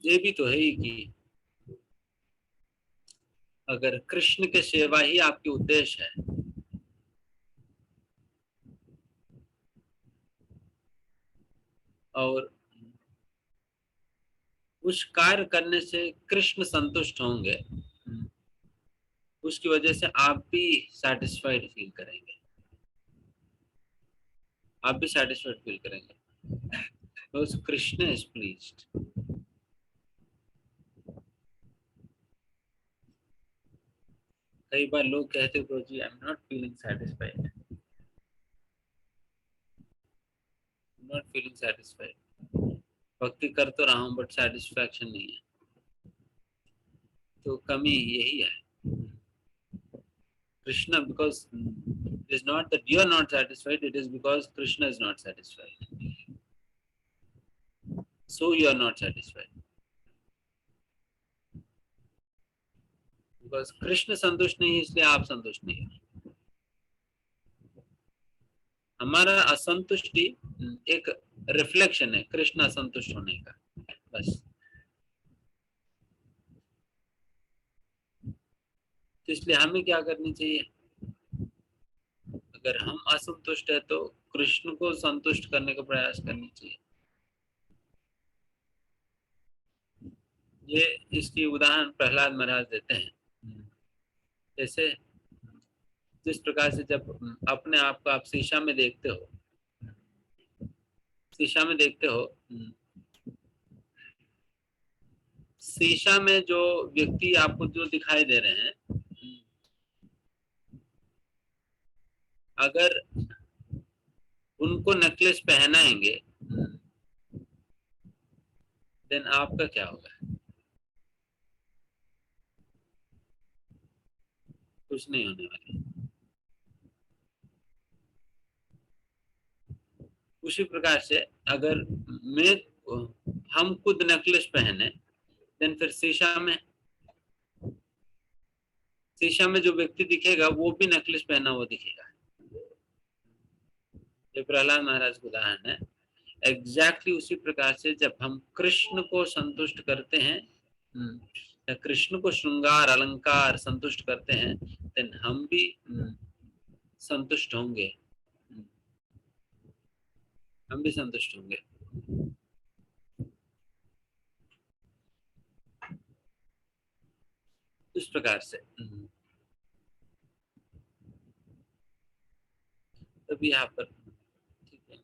ये भी तो है ही कि अगर कृष्ण के सेवा ही आपकी उद्देश्य है, और उस कार्य करने से कृष्ण संतुष्ट होंगे, उसकी वजह से आप भी सेटिस्फाइड फील करेंगे, आप भी सेटिस्फाइड फील करेंगे, because कृष्ण इज प्लीज्ड। कई बार लोग कहते हैं प्रभु जी I am not feeling satisfied, not feeling satisfied, भक्ति कर तो रहा हूँ बट सेटिस्फैक्शन नहीं है। तो कमी यही है, Krishna, because it is not that you are not satisfied, it is because Krishna is not satisfied, so you are not satisfied, because Krishna संतुष्ट नहीं है इसलिए आप संतुष्ट नहीं है। हमारा असंतुष्टि एक रिफ्लेक्शन है कृष्ण असंतुष्ट होने का, बस। तो इसलिए हमें क्या करनी चाहिए, अगर हम असंतुष्ट है तो कृष्ण को संतुष्ट करने का प्रयास करनी चाहिए। ये इसकी उदाहरण प्रहलाद महाराज देते हैं। जैसे जिस प्रकार से जब अपने आप को आप शीशा में देखते हो, शीशा में देखते हो, शीशा में जो व्यक्ति आपको जो दिखाई दे रहे हैं, अगर उनको नेकलेस पहनाएंगे देन आपका क्या होगा, कुछ नहीं होने वाला। उसी प्रकार से अगर मैं हम खुद नेकलेस पहने देन फिर शीशा में जो व्यक्ति दिखेगा वो भी नेकलेस पहना हुआ दिखेगा। ये प्रहलाद महाराज का उदाहरण है। एग्जैक्टली उसी प्रकार से जब हम कृष्ण को संतुष्ट करते हैं या कृष्ण को श्रृंगार अलंकार संतुष्ट करते हैं, देन हम भी संतुष्ट होंगे, हम भी संतुष्ट होंगे। इस प्रकार से तब यहाँ पर ठीक है।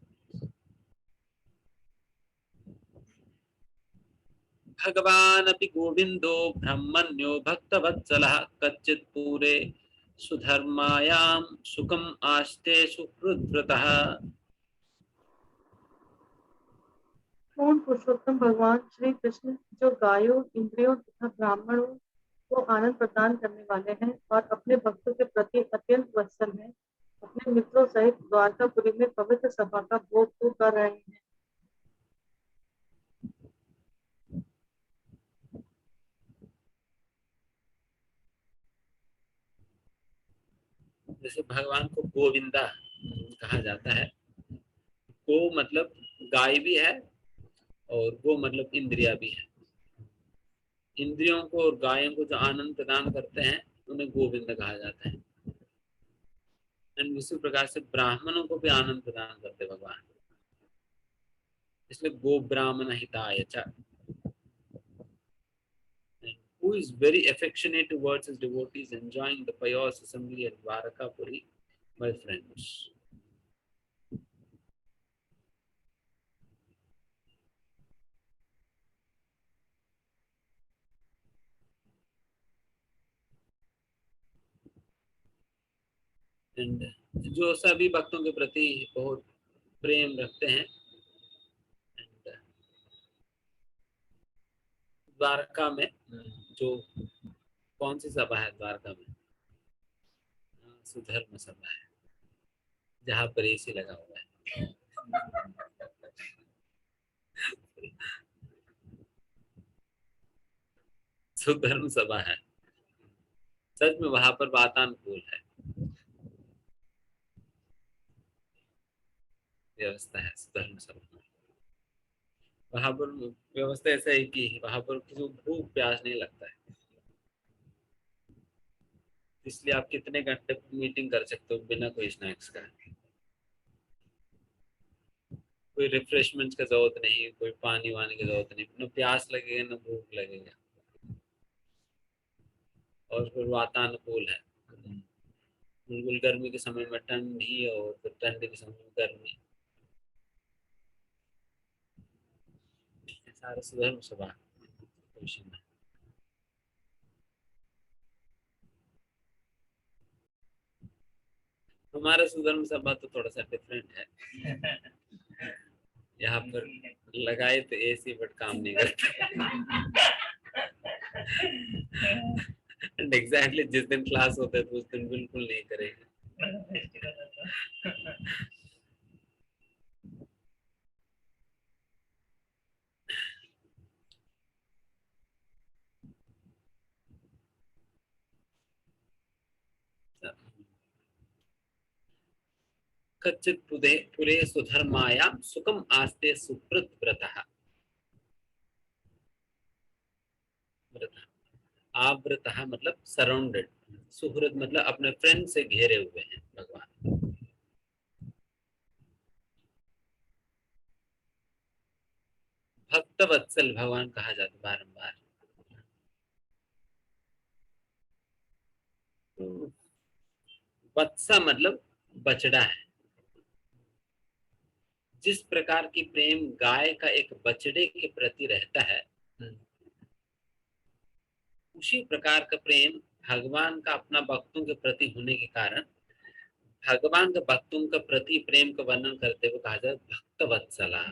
भगवान अपि गोविंदो ब्रह्मण्यो भक्तवत्सलः कच्चित् पूरे सुधर्मायां सुखम आस्ते सुहृद्व्रतः। पूर्ण पुरुषोत्तम भगवान श्री कृष्ण जो गायों, इंद्रियों तथा ब्राह्मणों को आनंद प्रदान करने वाले हैं और अपने भक्तों के प्रति अत्यंत वत्सल हैं, अपने मित्रों सहित द्वारकापुरी में पवित्र सभा का भोग तो कर रहे हैं। जैसे भगवान को गोविंदा कहा जाता है। गो मतलब गाय भी है और गो मतलब इंद्रिया भी है। इंद्रियों को और गायों को जो आनंद प्रदान करते हैं उन्हें गोविंद कहा जाता है। एंड उसी प्रकार से ब्राह्मणों को भी आनंद प्रदान करते भगवान, इसलिए गो ब्राह्मण हिताय च। Who is very affectionate towards his devotees, enjoying the pious assembly at Dwarakapuri, my friends. And जो सभी भक्तों के प्रति बहुत प्रेम रखते हैं, and द्वारका में जो कौन सी सभा है द्वारका में, सुधर्म सभा है, जहाँ पर एसी लगा हुआ है। सुधर्म सभा है, सच में वहां पर वातानुकूल है, व्यवस्था है सुधर्म सभा में। वहां पर व्यवस्था ऐसा है कि वहां पर किसी को भूख प्यास नहीं लगता है, इसलिए आप कितने घंटे मीटिंग कर सकते हो बिना कोई स्नैक्स का। कोई रिफ्रेशमेंट का जरूरत नहीं, कोई पानी वानी की जरूरत नहीं, न प्यास लगेगा न भूख लगेगा, और फिर वातानुकूल है। बिल्कुल गर्मी के समय में ठंडी और फिर ठंडी के समय में गर्मी, सारा सुधर्म सभा क्वेश्चन है। हमारा सुधर्म सभा तो थोड़ा सा डिफरेंट है। यहाँ पर लगाए तो एसी बट काम नहीं करता। एंड एग्जैक्टली जिस दिन क्लास होता है तो उस दिन बिल्कुल नहीं करेगा। कच्चित् पुरे सुधर्मायां सुखम आस्ते सुकृत व्रतः। आवृतः मतलब सराउंडेड, सुहृद मतलब अपने फ्रेंड से घेरे हुए हैं भगवान। भक्त वत्सल भगवान कहा जाता है बारंबार। वत्सा मतलब बछड़ा है। जिस प्रकार की प्रेम गाय का एक बछड़े के प्रति रहता है, उसी प्रकार का प्रेम भगवान का अपना भक्तों के प्रति होने के कारण भगवान के भक्तों के प्रति प्रेम का वर्णन करते हुए कहा जाता है भक्त वत्सला।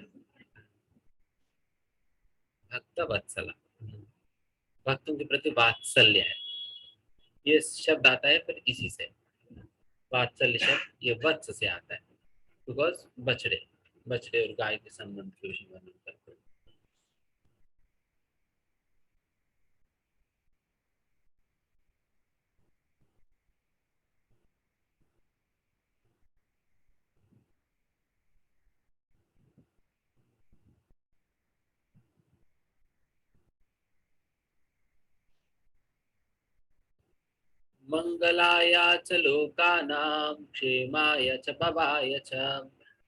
भक्त वत्सला भक्तों के प्रति वात्सल्य है, ये शब्द आता है फिर इसी से वात्सल्य शब्द ये वत्स से आता है, बिकॉज बछड़े बछड़े और गाय के संबंध के विषय वर्णन करते हैं। मंगलाय च लोकानां क्षेमाय च भवाय च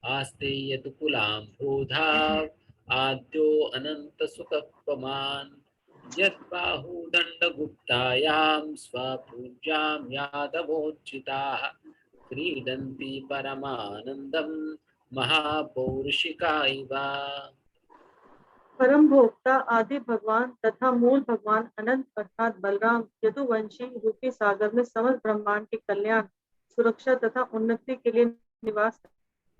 आस्ते यत्कुलां बोधा आद्यो अनंत सुखपमान् यद्बाहुदण्डगुप्तायां स्वपूज्यां यादवोचिताः क्रीडन्ति परमानन्दं महापौरुषिका इव। परम भोक्ता आदि भगवान तथा मूल भगवान अनंत अर्थात बलराम यदुवंशी रूपी सागर में समस्त ब्रह्मांड के कल्याण, सुरक्षा तथा उन्नति के लिए निवास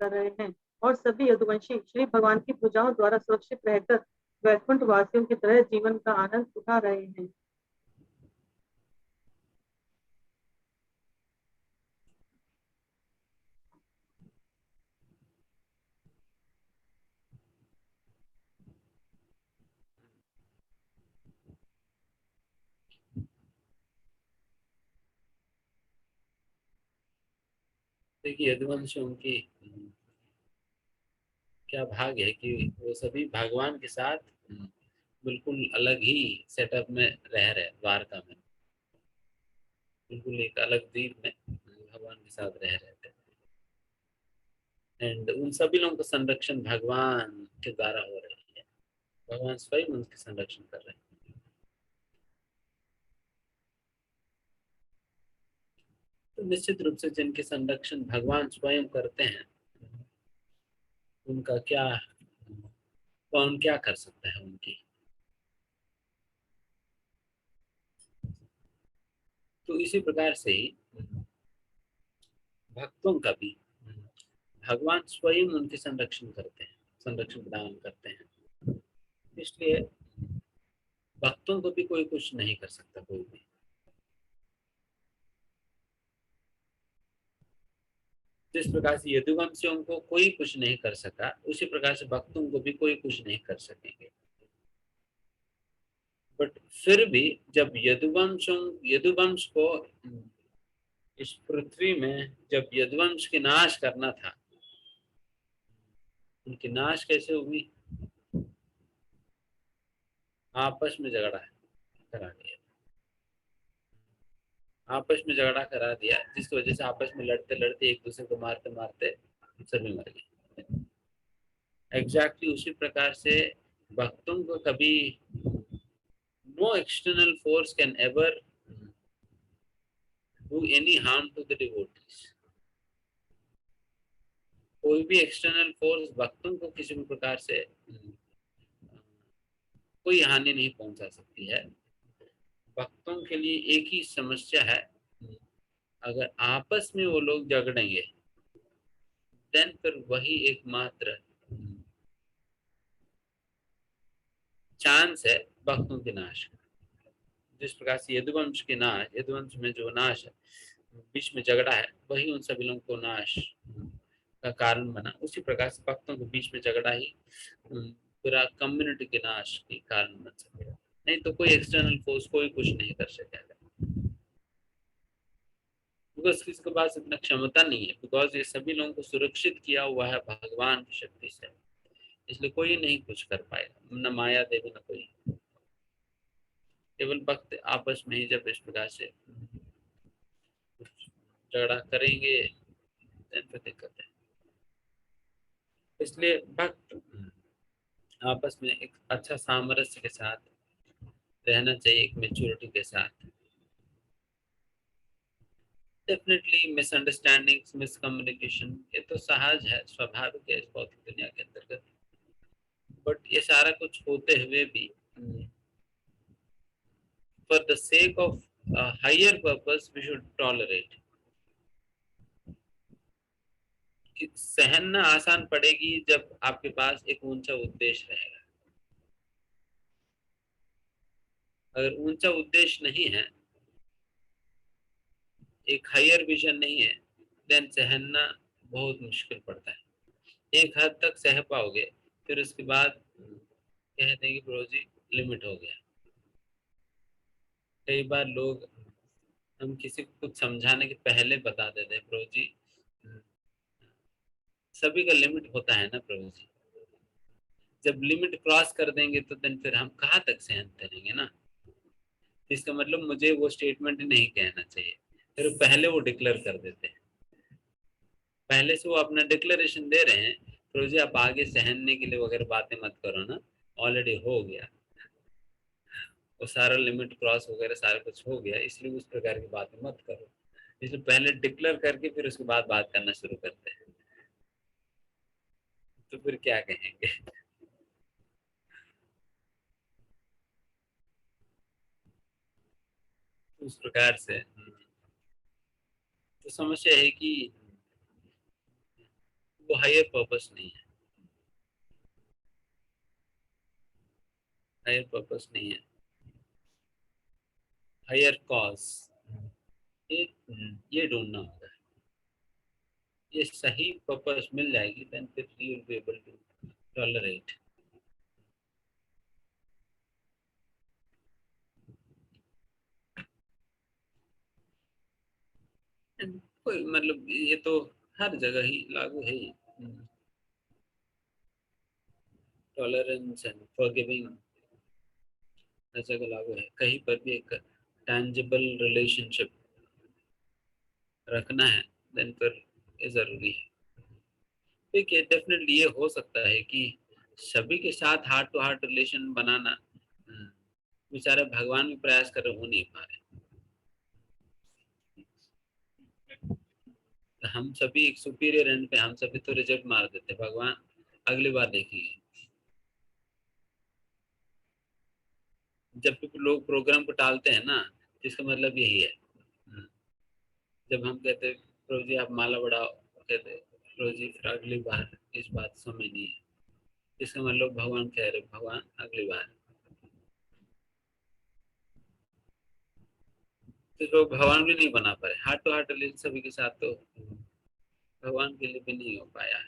कर रहे हैं और सभी यदुवंशी श्री भगवान की पूजाओं द्वारा सुरक्षित रहकर वैकुंठ वासियों की तरह जीवन का आनंद उठा रहे हैं। देखिए यदुवंशियों की क्या भाग है कि वो सभी भगवान के साथ बिल्कुल अलग ही सेटअप में रह रहे, द्वारका में बिल्कुल एक अलग द्वीप में भगवान के साथ रह रहे थे। एंड उन सभी लोगों का संरक्षण भगवान के द्वारा हो रही है, भगवान स्वयं उनके संरक्षण कर रहे हैं। तो निश्चित रूप से जिनके संरक्षण भगवान स्वयं करते हैं उनका क्या, कौन क्या कर सकता है उनकी। तो इसी प्रकार से ही भक्तों का भी भगवान स्वयं उनके संरक्षण करते हैं, संरक्षण प्रदान करते हैं। इसलिए भक्तों को भी कोई कुछ नहीं कर सकता, कोई भी। जिस प्रकार से यदुवंशियों को कोई कुछ नहीं कर सका, उसी प्रकार से भक्तों को भी कोई कुछ नहीं कर सकेंगे। बट फिर भी जब यदुवंश को इस पृथ्वी में जब यदुवंश के नाश करना था, उनकी नाश कैसे हुई? आपस में झगड़ा करा दिया, आपस में झगड़ा करा दिया, जिसकी वजह से आपस में लड़ते लड़ते एक दूसरे को मारते मारते सभी मर गए। एग्जैक्टली उसी प्रकार से भक्तों को कभी no external force can ever do any harm to the devotees. कोई भी एक्सटर्नल फोर्स भक्तों को किसी भी प्रकार से कोई हानि नहीं पहुंचा सकती है। भक्तों के लिए एक ही समस्या है, अगर आपस में वो लोग झगड़ेंगे देन फिर वही एकमात्र चांस है भक्तों के नाश का। जिस प्रकार से यदुवंश के नाश, यदुवंश में जो नाश है, बीच में झगड़ा है, वही उन सभी लोगों को नाश का कारण बना। उसी प्रकार से भक्तों के बीच में झगड़ा ही पूरा कम्युनिटी के नाश के कारण बन सकेगा। नहीं तो कोई एक्सटर्नल फोर्स कोई कुछ नहीं कर सकेगा, बिकॉज किसी के पास इतना क्षमता नहीं है। बिकॉज ये सभी लोगों को सुरक्षित किया हुआ है भगवान की शक्ति से, इसलिए कोई नहीं कुछ कर पाएगा, न माया देवी न कोई। केवल भक्त आपस में ही जब इस प्रकार से झगड़ा करेंगे तो दिक्कत है। इसलिए भक्त आपस में एक अच्छा सामरस्य के साथ रहना चाहिए, एक मेच्योरिटी के साथ। डेफिनेटली मिसअंडरस्टैंडिंग्स, मिसकम्युनिकेशन ये तो सहज है, स्वाभाविक है इस भौतिक दुनिया के अंतर्गत। बट ये सारा कुछ होते हुए भी for the sake of higher purpose we should tolerate. सहना आसान पड़ेगी जब आपके पास एक ऊंचा उद्देश्य रहेगा। अगर ऊंचा उद्देश्य नहीं है, एक हायर विजन नहीं है, देन सहना बहुत मुश्किल पड़ता है। एक हद तक सह पाओगे, फिर उसके बाद कहते हैं कि प्रभु जी लिमिट हो गया। कई बार लोग, हम किसी को कुछ समझाने के पहले बता देते हैं प्रभु जी सभी का लिमिट होता है ना प्रभु जी, जब लिमिट क्रॉस कर देंगे तो देन फिर हम कहाँ तक सहन करेंगे ना। इसका मतलब मुझे वो स्टेटमेंट नहीं कहना चाहिए, फिर पहले वो डिक्लेयर कर देते हैं, पहले से वो अपना डिक्लेरेशन दे रहे हैं, फिर जी आप आगे सहनने के लिए वगैरह बातें मत करो ना, ऑलरेडी हो गया वो सारा लिमिट क्रॉस वगैरह सारा कुछ हो गया, इसलिए उस प्रकार की बातें मत करो। इसलिए पहले डिक्लेयर करके फिर उसके बाद बात करना शुरू करते हैं, तो फिर क्या कहेंगे। उस प्रकार से तो समस्या है कि वो हायर पर्पस नहीं है, हायर पर्पस नहीं है, हायर कॉज, ये ये ढूंढना होगा। ये सही पर्पस मिल जाएगी, देन फिर you will be able to tolerate. कोई मतलब ये तो हर जगह ही लागू है ही, टॉलरेंस एंड फॉरगिविंग हर जगह लागू है। कहीं पर भी एक टैंजिबल रिलेशनशिप रखना है, देन फिर ये जरूरी है। देखिए डेफिनेटली ये हो सकता है कि सभी के साथ हार्ट टू हार्ट रिलेशन बनाना बेचारे भगवान भी प्रयास कर रहे हो नहीं पा रहे। हम सभी एक सुपीरियर एंड पे हम सभी तो रिजेक्ट मार देते, भगवान अगली बार देखेंगे। जब भी लोग प्रोग्राम को टालते हैं ना, इसका मतलब यही है। जब हम कहते प्रभु जी आप माला बढ़ाओ, कहते प्रभु जी फिर अगली बार इस बात समय नहीं है, इसका मतलब भगवान कह रहे भगवान अगली बार। तो लोग भगवान भी नहीं बना पाए, हार्ट टू हार्ट रिलेशन सभी के साथ तो भगवान के लिए भी नहीं हो पाया है।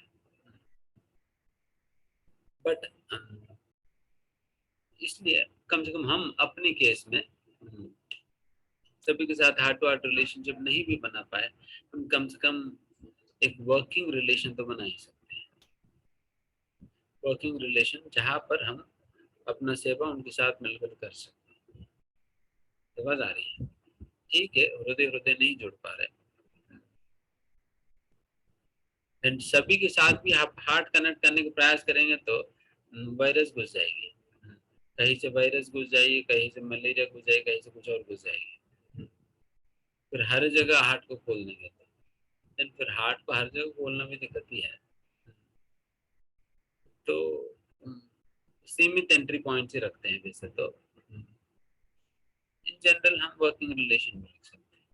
बट इसलिए कम से कम हम अपने केस में सभी के साथ हार्ट टू हार्ट रिलेशनशिप नहीं भी बना पाए, हम कम से कम एक वर्किंग रिलेशन तो बना ही सकते हैं। वर्किंग रिलेशन जहां पर हम अपना सेवा उनके साथ मिलकर कर सकते हैं। समझ आ रही है? ठीक है, हृदय हृदय नहीं जुड़ पा रहे, एंड सभी के साथ भी आप हार्ट कनेक्ट करने का प्रयास करेंगे तो वायरस घुस जाएगी, कहीं से वायरस घुस जाएगी, कहीं से मलेरिया घुस जाएगी, कहीं से कुछ और घुस जाएगी, फिर हर जगह हार्ट को खोल देंगे तो फिर हार्ट को हर जगह खोलना भी दिक्कत ही है। तो सीमित एंट्री पॉइंट ही रखते हैं वैसे तो, इन जनरल हम वर्किंग रिलेशन में रख सकते हैं,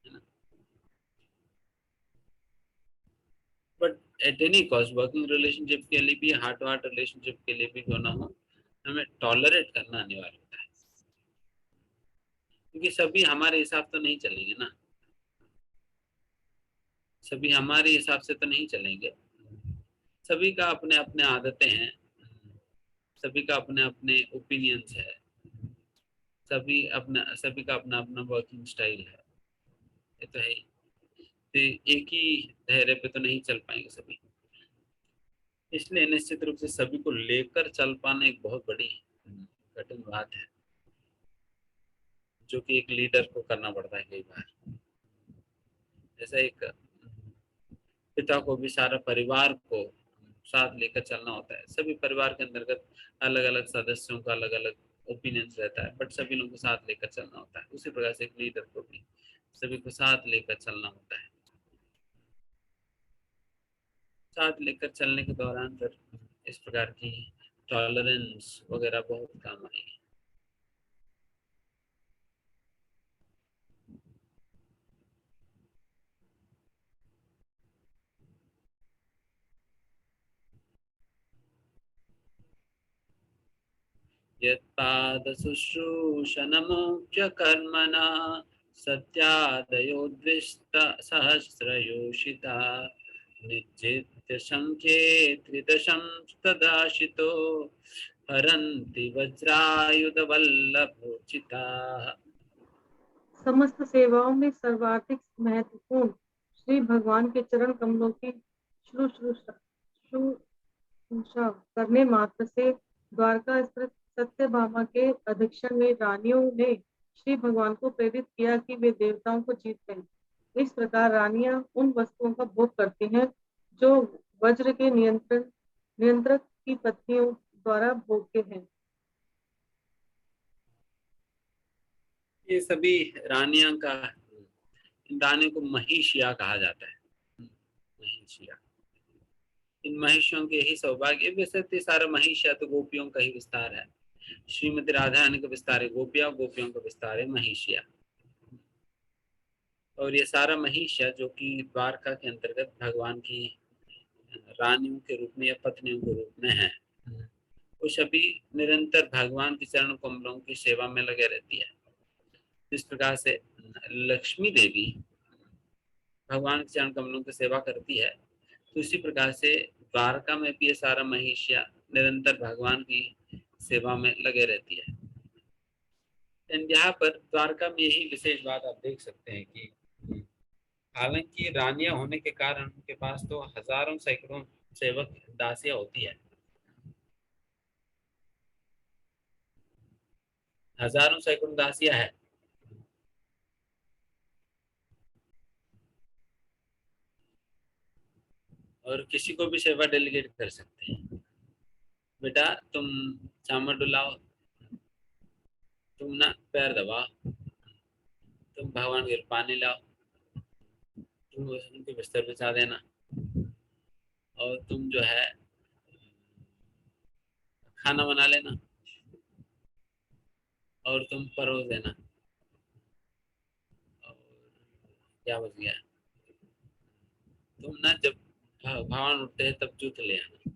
है ना। But at any cost working relationship के लिए भी, हार्ट टू हार्ट रिलेशनशिप के लिए भी जो ना हो, हमें टॉलरेट करना अनिवार्य होता है, क्योंकि सभी हमारे हिसाब तो नहीं चलेंगे ना, सभी हमारे हिसाब से तो नहीं चलेंगे, सभी का अपने अपने आदतें हैं, सभी का अपने अपने ओपिनियंस है, सभी का अपना अपना वर्किंग स्टाइल है, ये तो है ही। तो एक ही धैर्य पे तो नहीं चल पाएंगे सभी, इसलिए निश्चित रूप से सभी को लेकर चल पाना एक बहुत बड़ी कठिन बात है, जो कि एक लीडर को करना पड़ता है कई बार। जैसा एक पिता को भी सारा परिवार को साथ लेकर चलना होता है, सभी परिवार के अंतर्गत अलग अलग सदस्यों का अलग अलग ओपिनियंस रहता है, बट सभी लोगों को साथ लेकर चलना होता है। उसी प्रकार से एक लीडर को भी सभी को साथ लेकर चलना होता है, साथ लेकर चलने के दौरान फिर इस प्रकार की टॉलरेंस वगैरह बहुत काम आएगी। यत्पादशुश्रूषणमुख्य कर्मणा सत्यादयो द्विष्ट सहस्रयोषिता निश्चित्य संख्ये त्रिदशं तदाशितो हरन्ति वज्रायुधवल्लभोचिताः। समस्त सेवाओं में सर्वाधिक महत्वपूर्ण श्री भगवान के चरण कमलों की शुश्रूषा शुश्रूषा करने मात्र से द्वारका स्थित सत्यभामा के अधीक्षण में रानियों ने श्री भगवान को प्रेरित किया कि वे देवताओं को जीत गए। इस प्रकार रानियां उन वस्तुओं का भोग करती हैं जो वज्र के नियंत्रक की पत्नियों द्वारा भोग्य हैं। ये सभी रानियां का, इन रानियों को महिषिया कहा जाता है। महिषिया, इन महिषियों के ही सौभाग्य। वैसे तो सारा महिषिया तो गोपियों का ही विस्तार है। श्रीमती राधा रानी का विस्तार है गोपिया, गोपियों का विस्तार है महिषिया। और ये सारा महिषिया जो कि द्वारका के अंतर्गत भगवान की रानियों के रूप में या पत्नियों के रूप में है, वो सभी निरंतर भगवान के चरण कमलों की सेवा में लगे रहती है। इस प्रकार से लक्ष्मी देवी भगवान के चरण कमलों की सेवा करती है, तो इसी प्रकार से द्वारका में भी ये सारा महिषिया निरंतर भगवान की सेवा में लगे रहती है। यहाँ पर द्वारका में यही विशेष बात आप देख सकते हैं कि हालांकि रानियां होने के कारण उनके पास तो हजारों सैकड़ों सेवक दासियां होती है, हजारों सैकड़ों दासियां है, और किसी को भी सेवा डेलीगेट कर सकते हैं। बेटा तुम चावल डुलाओ, तुम ना पैर दबाओ, तुम भगवान के पानी लाओ, तुम उनके बिस्तर बिछा देना, और तुम जो है खाना बना लेना, और तुम परोस देना। और क्या बच गया, तुम ना जब भगवान उठते हैं तब जूत ले आना।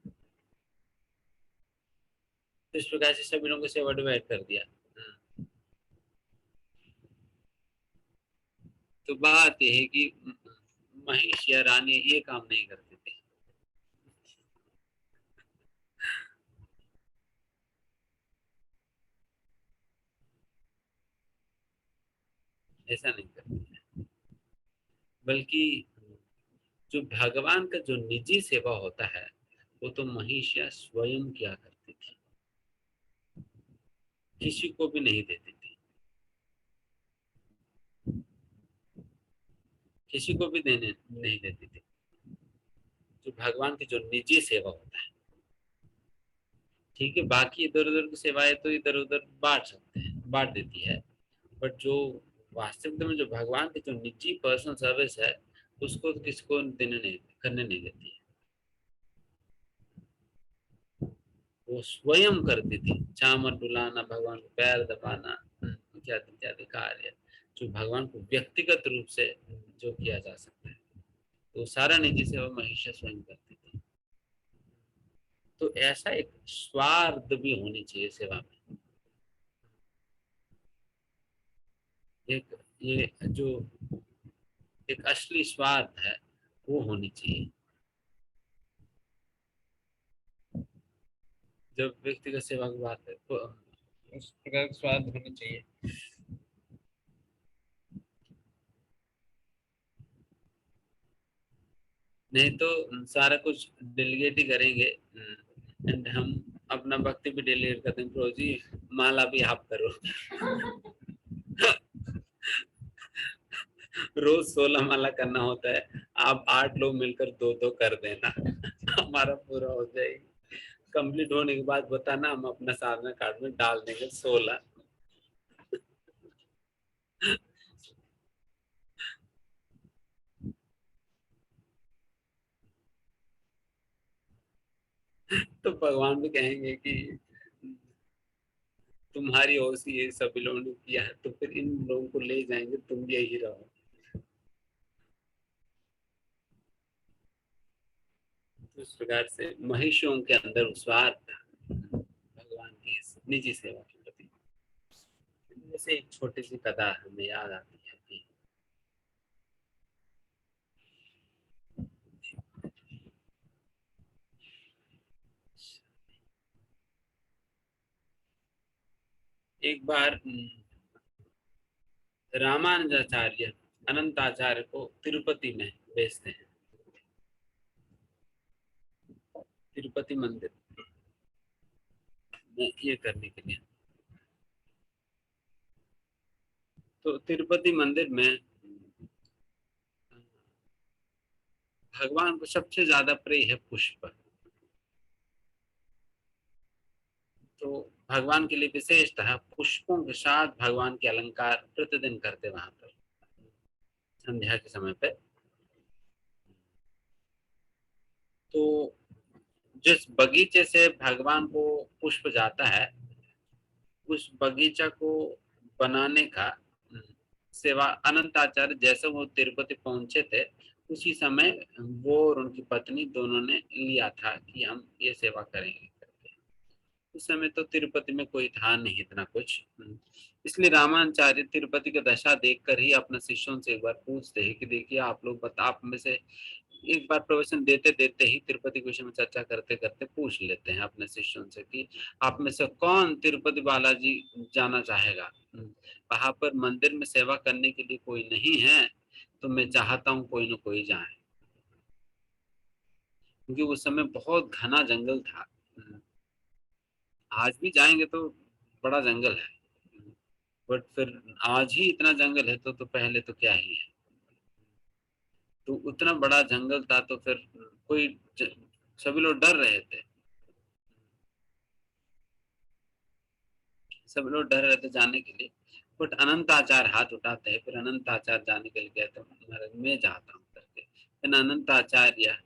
तो इस प्रकार से सभी लोगों को सेवा डिवाइड कर दिया। तो बात यह है कि महिष या रानी ये काम नहीं करते थे। ऐसा नहीं करते, बल्कि जो भगवान का जो निजी सेवा होता है वो तो महिषिया स्वयं किया करती थी, किसी को भी नहीं देती थी, किसी को भी देने नहीं देती थी। जो भगवान की जो निजी सेवा होता है, ठीक है, बाकी इधर उधर की सेवाएं तो इधर उधर बांट सकते हैं, बांट देती है, बट जो वास्तविक में जो भगवान की जो निजी पर्सनल सर्विस है उसको तो किसको देने नहीं, करने नहीं देती है। वो स्वयं करती थी, चामर डुलाना, भगवान को पैर दबाना, इत्यादि इत्यादि कार्य जो भगवान को व्यक्तिगत रूप से जो किया जा सकता है, तो सारा निजी सेवा महिषा स्वयं करती थी। तो ऐसा एक स्वार्थ भी होनी चाहिए सेवा में। एक ये जो एक असली स्वार्थ है वो होनी चाहिए। जब व्यक्तिगत सेवा की बात है तो उस प्रकार का स्वार्थ होना चाहिए। नहीं तो सारा कुछ डेलीगेट ही करेंगे, एंड हम अपना भक्ति भी डेलीगेट करते हैं। प्रभु जी माला भी आप करो। रोज 16 माला करना होता है, आप 8 लोग मिलकर 2-2 कर देना। हमारा पूरा हो जाएगा। कंप्लीट होने के बाद बताना, हम अपना साधना कार्ड में डाल देंगे 16। तो भगवान भी कहेंगे कि तुम्हारी ओर से ये सभी लोगों ने किया है, तो फिर इन लोगों को ले जाएंगे, तुम भी यही रहो। तो इस प्रकार से महिषियों के अंदर स्वार्थ था भगवान की इस निजी सेवा के प्रति। जैसे एक छोटी सी कथा हमें याद आती है कि एक बार रामानुजाचार्य अनंताचार्य को तिरुपति में भेजते हैं, तिरुपति मंदिर में ये करने के लिए। तो तिरुपति मंदिर में भगवान को सबसे ज्यादा प्रिय है पुष्प। तो भगवान के लिए विशेषतः पुष्पों के साथ भगवान के अलंकार प्रतिदिन करते वहां पर संध्या के समय पे। तो जिस बगीचे से भगवान को पुष्प जाता है, उस बगीचा को बनाने का सेवा अनंताचार्य जैसे वो तिरुपति पहुंचे थे, उसी समय वो और उनकी पत्नी दोनों ने लिया था कि हम ये सेवा करेंगे। उस समय तो तिरुपति में कोई था नहीं इतना कुछ, इसलिए रामाचार्य तिरुपति की दशा देखकर ही अपने शिष्यों से एक बार पूछते हैं कि देखिए आप लोग बता, आप में से एक बार प्रवचन देते देते ही तिरुपति के विषय में चर्चा करते करते पूछ लेते हैं अपने शिष्यों से कि आप में से कौन तिरुपति बालाजी जाना चाहेगा। वहां पर मंदिर में सेवा करने के लिए कोई नहीं है, तो मैं चाहता हूँ कोई ना कोई जाए, क्योंकि उस समय बहुत घना जंगल था। आज भी जाएंगे तो बड़ा जंगल है, बट फिर आज ही इतना जंगल है तो पहले तो क्या ही है। तो उतना बड़ा जंगल था तो फिर कोई सभी लोग डर रहे थे, सब लोग डर रहे थे जाने के लिए। बट अनंत आचार्य हाथ उठाते हैं, फिर अनंत आचार्य जाने के लिए कहते हैं महाराज मैं जाता हूँ करके। फिर अनंत आचार्य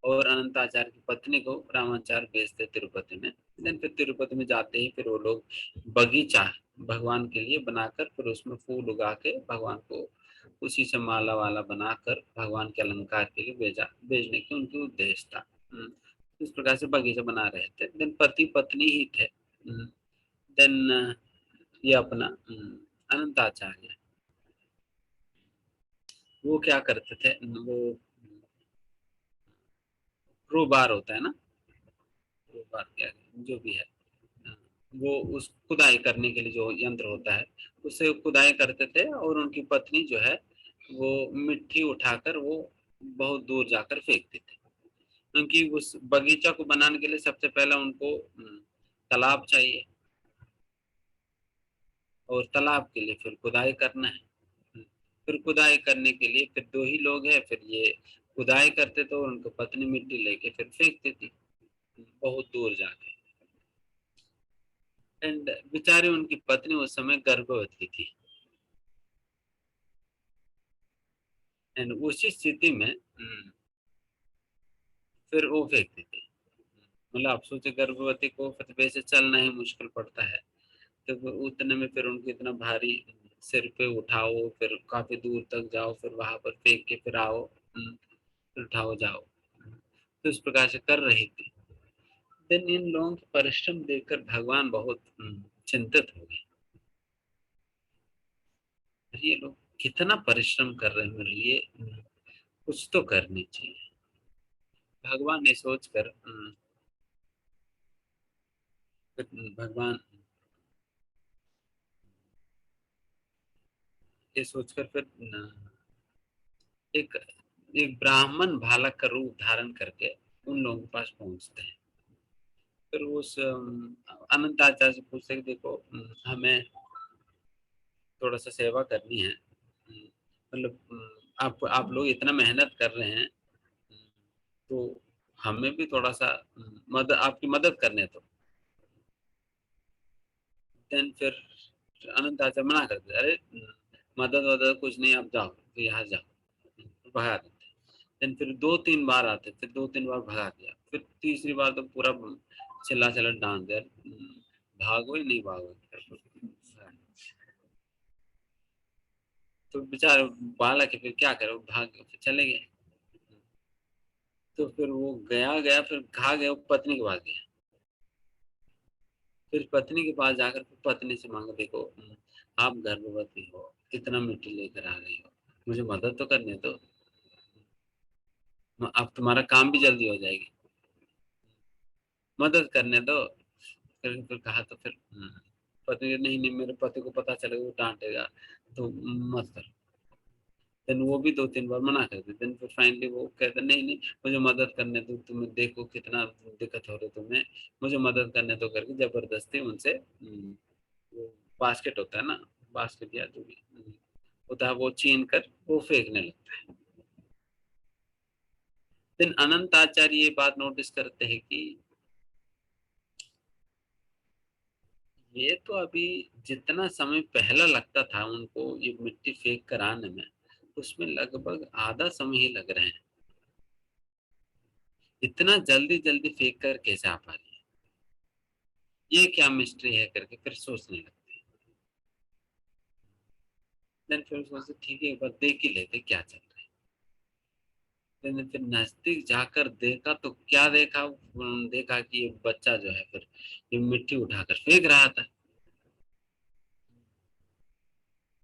और अनंत आचार्य की पत्नी को रामाचार्य भेजते तिरुपति में। देन फिर तिरुपति में जाते ही फिर वो लोग बगीचा भगवान के लिए बनाकर फिर उसमें फूल उगा के भगवान को उसी से माला वाला बनाकर भगवान के अलंकार के लिए भेजने की उनकी उद्देश्य था। इस प्रकार से बगीचा बना रहे थे। देन पति पत्नी ही थे। देन ये अपना अनंत आचार्य वो क्या करते थे, वो क्रोबार होता है ना, क्रोबार क्या जो भी है, वो उस खुदाई करने के लिए जो यंत्र होता है उससे खुदाई करते थे, और उनकी पत्नी जो है वो मिट्टी उठाकर वो बहुत दूर जाकर फेंकते थे। क्योंकि उस बगीचा को बनाने के लिए सबसे पहले उनको तालाब चाहिए, और तालाब के लिए फिर खुदाई करना है। फिर खुदाई करने के लिए फिर दो ही लोग हैं, फिर ये खुदाई करते थे और उनको पत्नी मिट्टी लेके फिर फेंकती थी बहुत दूर जाके। एंड बेचारी उनकी पत्नी उस समय गर्भवती थी। एंड उसी स्थिति में फिर वो फेंकती थी। मतलब आप सोचे गर्भवती को फिर वैसे चलना ही मुश्किल पड़ता है, तो उतने में फिर उनको इतना भारी सिर पे उठाओ, फिर काफी दूर तक जाओ, फिर वहां पर फेंक के फिर आओ, फिर उठाओ जाओ। तो इस प्रकार से कर रही थी। देन इन लोगों के परिश्रम देखकर भगवान बहुत चिंतित हो गए। ये लोग कितना परिश्रम कर रहे हैं मेरे लिए, कुछ तो करनी चाहिए। भगवान ने सोचकर भगवान ये सोचकर फिर एक एक ब्राह्मण बालक का रूप धारण करके उन लोगों के पास पहुंचते हैं। फिर उस अनंत आचार्य से पूछते हैं कि देखो हमें थोड़ा सा सेवा करनी है, मतलब आप लोग इतना मेहनत कर रहे हैं, तो हमें भी थोड़ा सा मदद आपकी मदद करने दो। देन फिर अनंत आचार्य मना करते अरे मदद वदद कुछ नहीं, आप जाओ फिर यहाँ जाओ, भगा देते। देन फिर 2-3 बार आते, फिर 2-3 बार भगा दिया, फिर तीसरी बार तो पूरा चिल्ला चिल्ला डांट दिया भागो ही नहीं भागो। तो बेचारे बालक है फिर क्या करे, भाग फिर चले गए। तो फिर वो गया गया फिर कहा गया, वो पत्नी के पास गया। फिर पत्नी के पास जाकर फिर पत्नी से मांगा देखो आप गर्भवती हो, कितना मिट्टी लेकर आ रही हो, मुझे मदद तो करने दो, अब तुम्हारा काम भी जल्दी हो जाएगी, मदद करने दो। फिर कहा तो फिर पत्नी नहीं नहीं मेरे पति को पता चलेगा वो डांटेगा, तो मत कर। देन वो भी 2-3 बार मना करते, देन फिर फाइनली वो कहते नहीं नहीं मुझे मदद करने दो, तुम्हें देखो कितना दिक्कत हो रही तुम्हें, मुझे मदद करने दो करके जबरदस्ती उनसे वो बास्केट होता है ना, बास्केट या जो भी होता है वो छीन कर वो फेंकने लगता है। फिर अनंत आचार्य ये बात नोटिस करते हैं कि ये तो अभी जितना समय पहला लगता था उनको ये मिट्टी फेंक कर आने में, उसमें लगभग आधा समय ही लग रहे हैं। इतना जल्दी जल्दी फेंक कर कैसे आ पा रही है, ये क्या मिस्ट्री है करके फिर सोचने लगते हैं। देन फिर सोचते ठीक है एक बार देख ही लेते क्या चल रहा है। मैंने फिर नजदीक जाकर देखा तो क्या देखा, देखा कि ये बच्चा जो है फिर ये मिट्टी उठाकर फेंक रहा था,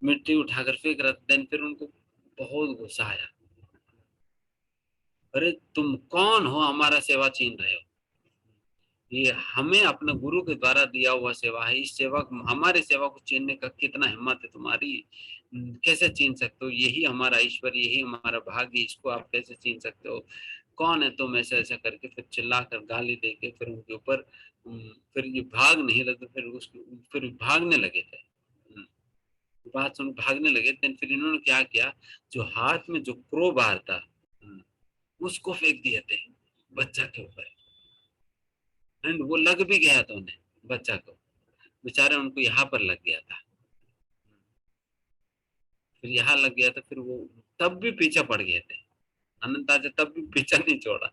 मिट्टी उठाकर फेंक रहा था। देन फिर उनको बहुत गुस्सा आया, अरे तुम कौन हो, हमारा सेवा छीन रहे हो, ये हमें अपने गुरु के द्वारा दिया हुआ सेवा है, इस सेवा हमारे सेवा को छीनने का कितना हिम्मत है तुम्हारी, कैसे छीन सकते हो, यही हमारा ईश्वर, यही हमारा भाग्य, इसको आप कैसे छीन सकते हो, कौन है तुम, ऐसा ऐसा करके फिर चिल्लाकर गाली देके फिर उनके ऊपर फिर ये भाग नहीं लगे, फिर उसको फिर भागने लगे थे। बात सुन भागने लगे। देन फिर इन्होंने क्या किया, जो हाथ में जो क्रोबार था उसको फेंक दिए थे बच्चा के ऊपर, एंड वो लग भी गया था उन्हें, बच्चा को, बेचारे उनको यहाँ पर लग गया था। फिर यहाँ लग गया था, फिर वो तब भी पीछे पड़ गए थे, अनंत आचार्य तब भी पीछा नहीं छोड़ा।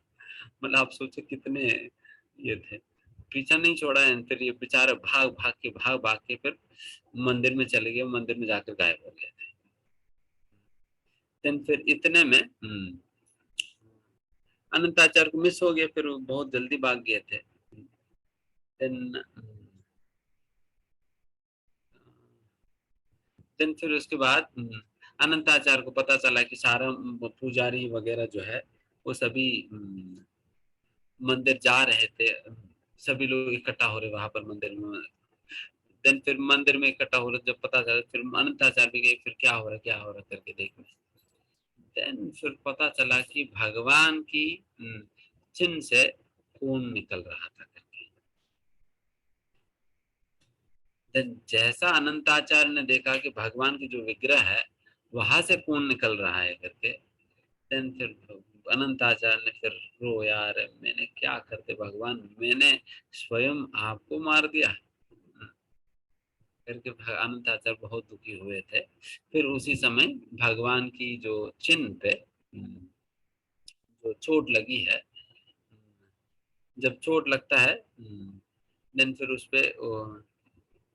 मतलब आप सोचो कितने ये थे, पीछा नहीं छोड़ा है। फिर ये बेचारे भाग भाग के फिर मंदिर में चले गए, मंदिर में जाकर गायब हो गए थे। देन फिर इतने में अनंत आचार्य को मिस हो गया, फिर वो बहुत जल्दी भाग गए थे। देन देन फिर उसके बाद अनंत आचार्य को पता चला कि सारा पुजारी वगैरह जो है वो सभी मंदिर जा रहे थे, सभी लोग इकट्ठा हो रहे वहां पर मंदिर में। देन फिर मंदिर में इकट्ठा हो रहे, जब पता चला फिर अनंत आचार्य भी गए, फिर क्या हो रहा करके देखने। देन फिर पता चला कि भगवान की चिन्ह से खून निकल रहा था करके। देन जैसा अनंताचार्य ने देखा कि भगवान की जो विग्रह है वहां से खून निकल रहा है करके, देन फिर अनंताचार्य ने फिर रो, यार मैंने क्या करते भगवान, मैंने स्वयं आपको मार दिया करके। अनंताचार्य बहुत दुखी हुए थे। फिर उसी समय भगवान की जो चिन्ह पे जो चोट लगी है, जब चोट लगता है देन फिर उस पे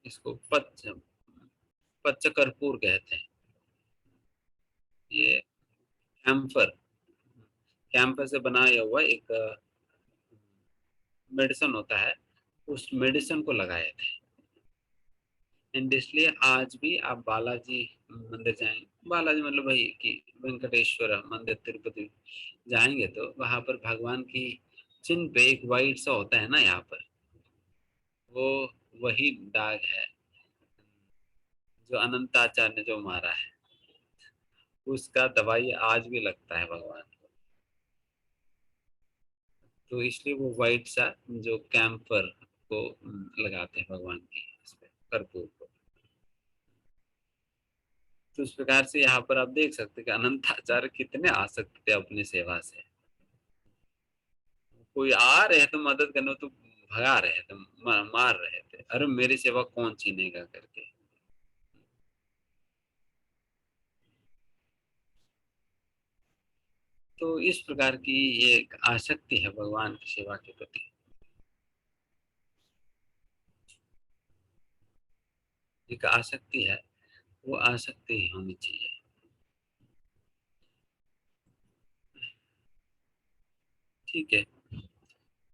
इसको पच्च कर्पूर कहते हैं। ये कैम्फर, कैम्फर से बनाया हुआ एक मेडिसिन होता है, उस मेडिसिन को लगाए थे। एंड इसलिए आज भी आप बालाजी मंदिर जाएंगे, बालाजी मतलब वही कि वेंकटेश्वर मंदिर तिरुपति जाएंगे तो वहां पर भगवान की चिन्ह पे एक वाइट सा होता है ना यहाँ पर, वो वही दाग है जो अनंताचार्य ने जो मारा है, उसका दवाई आज भी लगता है भगवान को। तो इसलिए वो वाइट सा जो कैम्फर को लगाते हैं भगवान की इस पे कर्पूर को। तो उस प्रकार से यहाँ पर आप देख सकते हैं कि अनंताचार्य कितने आसक्त थे अपनी सेवा से। कोई आ रहे तो मदद करने, तो भगा रहे थे, मार रहे थे, अरे मेरी सेवा कौन छीनेगा करके। तो इस प्रकार की ये एक आसक्ति है भगवान की सेवा के प्रति, एक आसक्ति है, वो आसक्ति ही होनी चाहिए। ठीक है,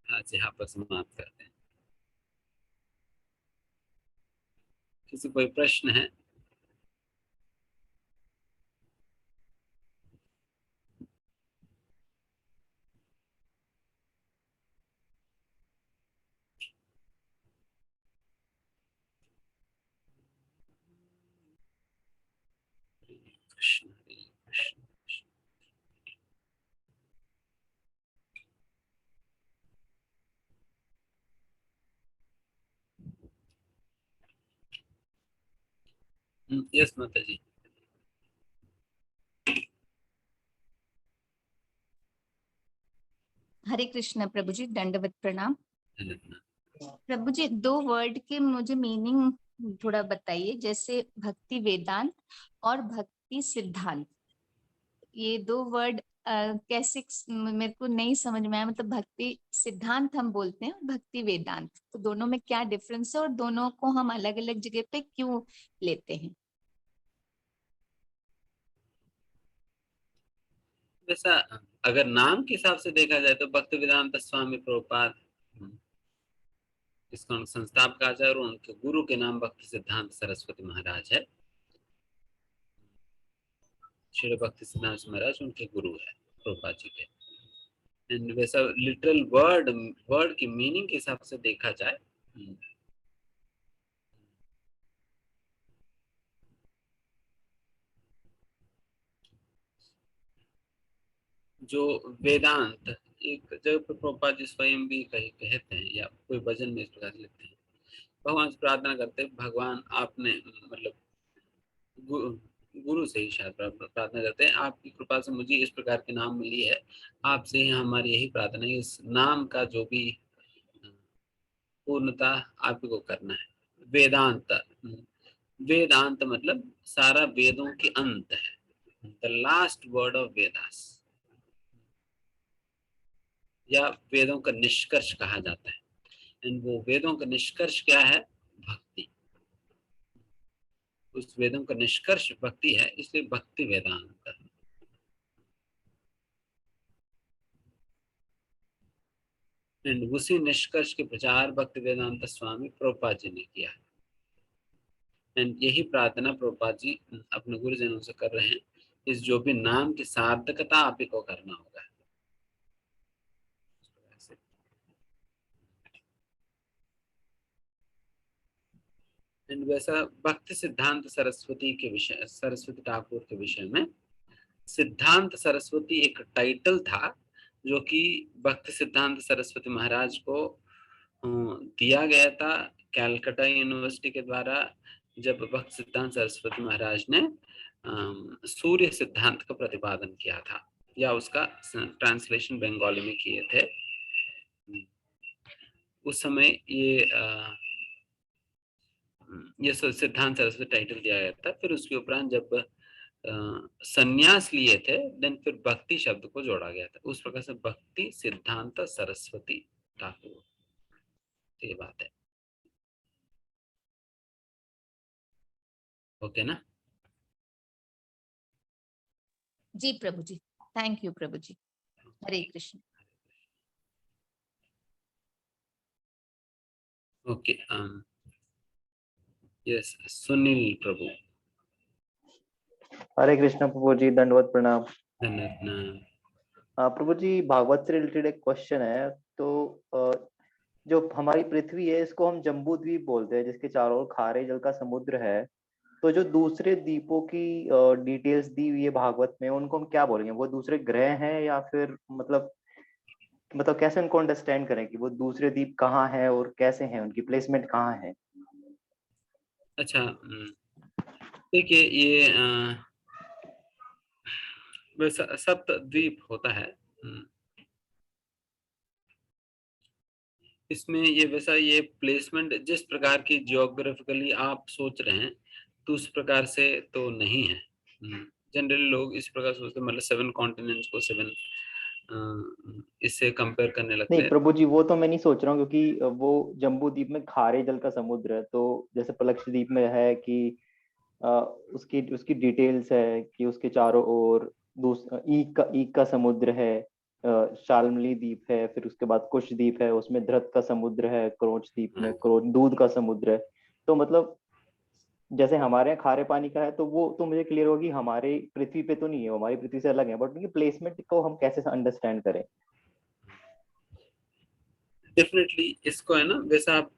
आज यहाँ पर समाप्त करते हैं। किसी कोई प्रश्न है? कृष्ण हरे कृष्ण। यस माता जी। हरे कृष्ण प्रभु जी, दंडवत प्रणाम। धन्यवाद। प्रभु जी, 2 वर्ड के मुझे मीनिंग थोड़ा बताइए, जैसे भक्ति वेदांत और भक्ति सिद्धांत। ये 2 वर्ड कैसे मेरे को नहीं समझ में आया। मतलब भक्ति सिद्धांत हम बोलते हैं और भक्ति वेदांत, तो दोनों में क्या डिफरेंस है और दोनों को हम अलग अलग जगह पे क्यों लेते हैं? वैसा अगर नाम के हिसाब से देखा जाए तो भक्ति वेदांत स्वामी प्रभुपाद इसका संस्थापक आचार्य और उनके गुरु के नाम भक्ति सिद्धांत सरस्वती महाराज है। श्री भक्ति सिद्धांत महाराज उनके गुरु है प्रभुपाद जी के। एंड वैसा लिटरल वर्ड की मीनिंग के हिसाब से देखा जाए जो वेदांत एक जगह पर प्रभुपाद जी स्वयं भी कहीं कहते हैं या कोई भजन में इस प्रकार लिखते हैं, भगवान से प्रार्थना करते हैं, भगवान आपने मतलब गुरु से ही शायद प्रार्थना करते हैं, आपकी कृपा से मुझे इस प्रकार के नाम मिली है, आपसे ही हमारी यही प्रार्थना है, इस नाम का जो भी पूर्णता आप को करना है। वेदांत वेदांत मतलब सारा वेदों के अंत है, the last word of Vedas, या वेदों का निष्कर्ष कहा जाता है। एंड वो वेदों का निष्कर्ष क्या है? भक्ति। उस वेदों का निष्कर्ष भक्ति है, इसलिए भक्ति वेदांत। एंड उसी निष्कर्ष के प्रचार भक्ति वेदांत स्वामी प्रभुपाद जी ने किया है। एंड यही प्रार्थना प्रभुपाद जी अपने गुरुजनों से कर रहे हैं, इस जो भी नाम की सार्थकता आप ही को करना होगा। एंड वैसा भक्ति सिद्धांत सरस्वती के विषय, सरस्वती ठाकुर के विषय में, सिद्धांत सरस्वती एक टाइटल था जो कि भक्ति सिद्धांत सरस्वती महाराज को दिया गया था कैलकाटा यूनिवर्सिटी के द्वारा, जब भक्ति सिद्धांत सरस्वती महाराज ने सूर्य सिद्धांत का प्रतिपादन किया था, या उसका ट्रांसलेशन बंगाली में किए थे। उस समय ये सिद्धांत सरस्वती टाइटल दिया गया था। फिर उसके उपरांत जब संन्यास लिए थे, देन फिर भक्ति शब्द को जोड़ा गया था। उस प्रकार से भक्ति सिद्धांत सरस्वती ठाकुर, ये बात है। ओके ना? जी प्रभु जी, थैंक यू प्रभु जी। हरे कृष्ण। ओके, यस, सुनील प्रभु। हरे कृष्ण प्रभु जी, दंडवत प्रणाम। धन्यवाद। प्रभु जी, भागवत से रिलेटेड एक क्वेश्चन है। तो जो हमारी पृथ्वी है, इसको हम जम्बू द्वीप बोलते हैं, जिसके चारों ओर खारे जल का समुद्र है। तो जो दूसरे द्वीपों की डिटेल्स दी हुई है भागवत में, उनको हम क्या बोलेंगे? वो दूसरे ग्रह हैं या फिर मतलब कैसे उनको अंडरस्टैंड करें कि वो दूसरे द्वीप कहाँ है और कैसे हैं, उनकी प्लेसमेंट कहाँ है? अच्छा, देखिए, ये वैसा सप्त द्वीप होता है। इसमें ये वैसा ये प्लेसमेंट जिस प्रकार की जियोग्राफिकली आप सोच रहे हैं, तो उस प्रकार से तो नहीं है। जनरली लोग इस प्रकार सोचते हैं, मतलब 7 कॉन्टिनेंट्स को 7 इससे कंपेयर करने लगते नहीं हैं। प्रभु जी, वो तो मैं नहीं सोच रहा हूँ, क्योंकि वो जम्बू द्वीप में खारे जल का समुद्र है। तो जैसे पलक्ष द्वीप में है कि उसकी उसकी डिटेल्स है कि उसके चारों ओर ईक का समुद्र है, शाल्मली द्वीप है, फिर उसके बाद कुश द्वीप है, उसमें धृत का समुद्र है, क्रोच द्वीप में क्रोच दूध का समुद्र है। तो मतलब जैसे हमारे यहाँ खारे पानी का है, तो वो तो मुझे क्लियर होगी, हमारे पृथ्वी पे तो नहीं है, हमारी पृथ्वी से अलग है। बट उनकी प्लेसमेंट को हम कैसे अंडरस्टैंड करें? डेफिनेटली इसको है ना, वैसा आप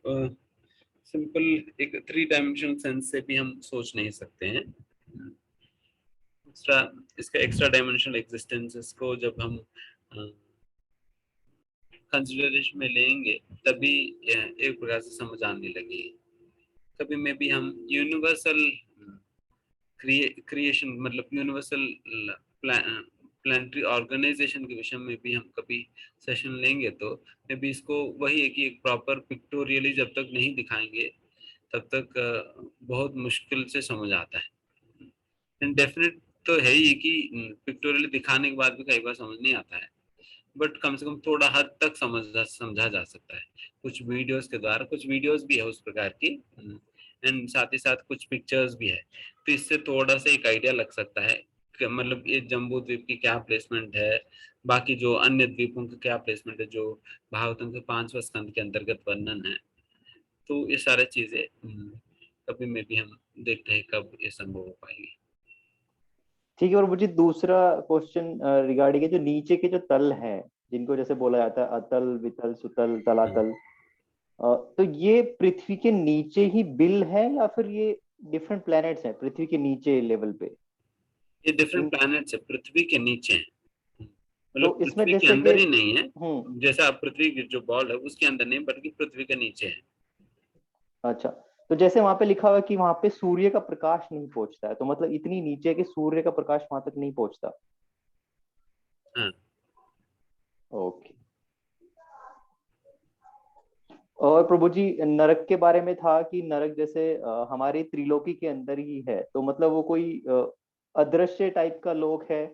सिंपल एक 3 डायमेंशनल सेंस से भी हम सोच नहीं सकते हैं। इसका एक्स्ट्रा डायमेंशनल एग्जिस्टेंस को जब हम कंसिडरेशन में लेंगे, तभी एक प्रकार से समझ आने लगेगी। कभी में भी हम यूनिवर्सल क्रिएशन मतलब यूनिवर्सल प्लानिटरी ऑर्गेनाइजेशन के विषय में भी हम कभी सेशन लेंगे, तो मे बी इसको वही है कि एक प्रॉपर पिक्टोरियली जब तक नहीं दिखाएंगे तब तक बहुत मुश्किल से समझ आता है। एंड डेफिनेट तो है ही कि पिक्टोरियली दिखाने के बाद भी कई बार समझ नहीं आता है, बट कम से कम थोड़ा हद तक समझा जा सकता है कुछ वीडियोस के द्वारा। कुछ वीडियोस भी है उस प्रकार की, एंड साथ ही साथ कुछ पिक्चर्स भी है, तो इससे थोड़ा सा एक आइडिया लग सकता है कि मतलब ये जम्बू द्वीप की क्या प्लेसमेंट है, बाकी जो अन्य द्वीपों की क्या प्लेसमेंट है जो भागवतम के 5वें स्कंद के अंतर्गत वर्णन है। तो ये सारी चीजें कभी में भी हम देखते हैं कब ये संभव हो पाएगी। ठीक है। और मुझे दूसरा क्वेश्चन रिगार्डिंग है जो नीचे के जो तल हैं, जिनको जैसे बोला जाता है अतल, वितल, सुतल, तलातल, तो ये पृथ्वी के नीचे ही बिल है या फिर ये डिफरेंट प्लैनेट्स हैं पृथ्वी के नीचे लेवल पे? ये डिफरेंट इन प्लैनेट्स है, पृथ्वी के नीचे हैं, तो मतलब इसमें पृथ्वी के जैसे कि अंदर ही नहीं है। हम्म, जैसा पृथ्वी की जो बॉल है उसके अंदर नहीं, बल्कि पृथ्वी के नीचे है। अच्छा, तो जैसे वहां पे लिखा हुआ है कि वहां पे सूर्य का प्रकाश नहीं पहुंचता है, तो मतलब इतनी नीचे के सूर्य का प्रकाश वहां तक नहीं पहुंचता। हाँ। ओके। और प्रभु जी, नरक के बारे में था कि नरक जैसे हमारे त्रिलोकी के अंदर ही है, तो मतलब वो कोई अदृश्य टाइप का लोक है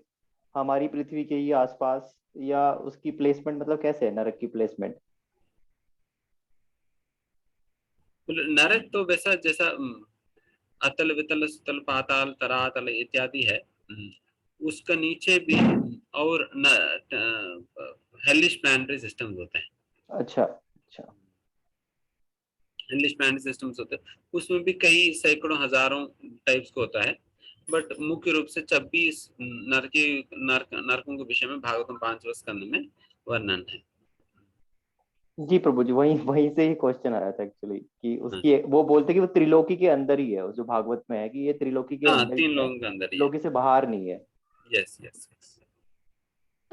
हमारी पृथ्वी के ही आसपास, या उसकी प्लेसमेंट मतलब कैसे है नरक की प्लेसमेंट? नरक तो वैसा जैसा अतल वितल सुतल पाताल तरातल इत्यादि है, उसका नीचे भी और हेलिश प्लानिटरी सिस्टम्स होते हैं। अच्छा अच्छा। हेलिश प्लानिटरी सिस्टम्स होते हैं, उसमें भी कई सैकड़ों हजारों टाइप्स को होता है, बट मुख्य रूप से 26 नरकों के विषय में भागवतम 5वें स्कंद में वर्णन है। जी प्रभु जी, वही वहीं से ही क्वेश्चन आया था एक्चुअली, कि हाँ, उसकी वो बोलते कि वो त्रिलोकी के अंदर ही है, जो भागवत में है कि ये त्रिलोकी के हाँ, अंदर 3 ही है, लोगों के अंदर ही है। त्रिलोकी से बाहर नहीं है। Yes yes yes.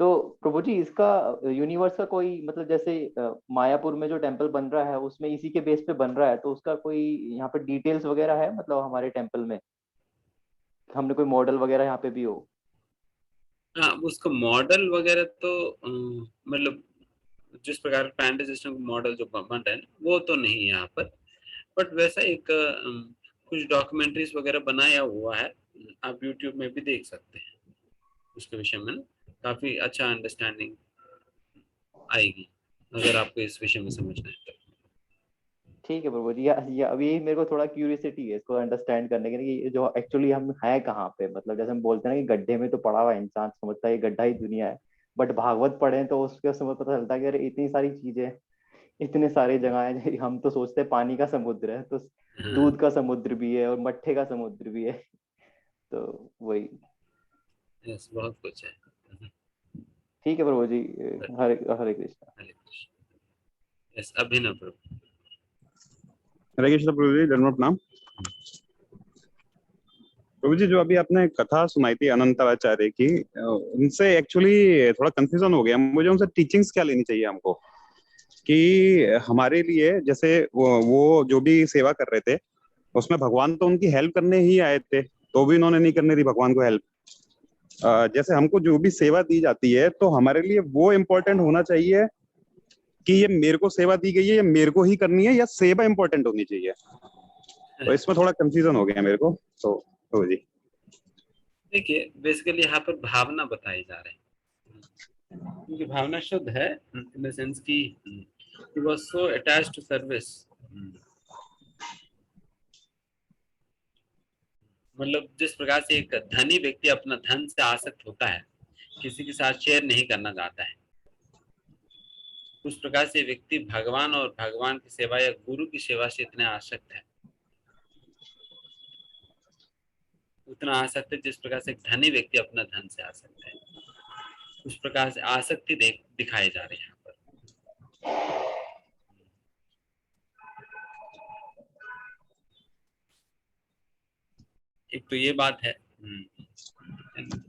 तो प्रभु जी, इसका यूनिवर्स का कोई मतलब जैसे मायापुर में जो टेम्पल बन रहा है उसमें इसी के बेस पे बन रहा है, तो उसका कोई यहाँ पे डिटेल्स वगैरह है मतलब हमारे टेम्पल में, हमने कोई मॉडल वगैरह यहाँ पे भी हो? हाँ, उसका मॉडल वगैरह तो मतलब जिस प्रकार पैंडे सिस्टम का मॉडल जो बन रहा है वो तो नहीं है यहाँ पर, बट वैसा एक कुछ डॉक्यूमेंट्रीज वगैरह बनाया हुआ है, आप यूट्यूब में भी देख सकते हैं। उसके विषय में ना काफी अच्छा अंडरस्टैंडिंग आएगी अगर आपको इस विषय में समझना है तो। ठीक है प्रभु जी, या अभी यही मेरे को थोड़ा क्यूरियोसिटी है इसको अंडरस्टैंड करने के लिए कि ये जो एक्चुअली हम है कहाँ पे, मतलब जैसे हम बोलते हैं ना कि गड्ढे में तो पड़ा हुआ है इंसान, समझता है ये गड्ढा ही दुनिया है, बट भागवत पढ़े तो उसके समझ पता चलता है कि अरे इतनी सारी चीजें, इतने सारे जगह है। हम तो सोचते हैं पानी का समुद्र है, तो हाँ। दूध का समुद्र भी है और मट्ठे का समुद्र भी है। तो वही। यस, बहुत कुछ है। ठीक है प्रभु जी, हरे हरे कृष्णा। हरे कृष्ण। यस, अभिनव प्रभु। हरे कृष्ण प्रभु जी, धन्यवाद प्रणाम। प्रभु जी, जो अभी आपने कथा सुनाई थी अनंताचार्य की, उनसे एक्चुअली थोड़ा कंफ्यूजन हो गया मुझे, उनसे टीचिंग्स क्या लेनी चाहिए हमको, कि हमारे लिए जैसे वो जो भी सेवा कर रहे थे उसमें भगवान तो उनकी हेल्प करने ही आए थे, तो भी उन्होंने नहीं करने दी भगवान को हेल्प। जैसे हमको जो भी सेवा दी जाती है तो हमारे लिए वो इम्पोर्टेंट होना चाहिए कि ये मेरे को सेवा दी गई है, ये मेरे को ही करनी है, या सेवा इम्पोर्टेंट होनी चाहिए। तो इसमें थोड़ा कंफ्यूजन हो गया मेरे को, तो जी। देखिए, बेसिकली यहाँ पर भावना बताई जा रही है, क्योंकि भावना शुद्ध है इन द सेंस कि he was so attached to service, मतलब जिस प्रकार से एक धनी व्यक्ति अपना धन से आसक्त होता है, किसी के साथ शेयर नहीं करना चाहता है, उस प्रकार से व्यक्ति भगवान और भगवान की सेवा या गुरु की सेवा से इतने आसक्त है, उतना आसक्त है जिस प्रकार से एक धनी व्यक्ति अपना धन से आसक्त है, उस प्रकार से आसक्ति दिखाई जा रही है यहाँ पर। एक तो ये बात है।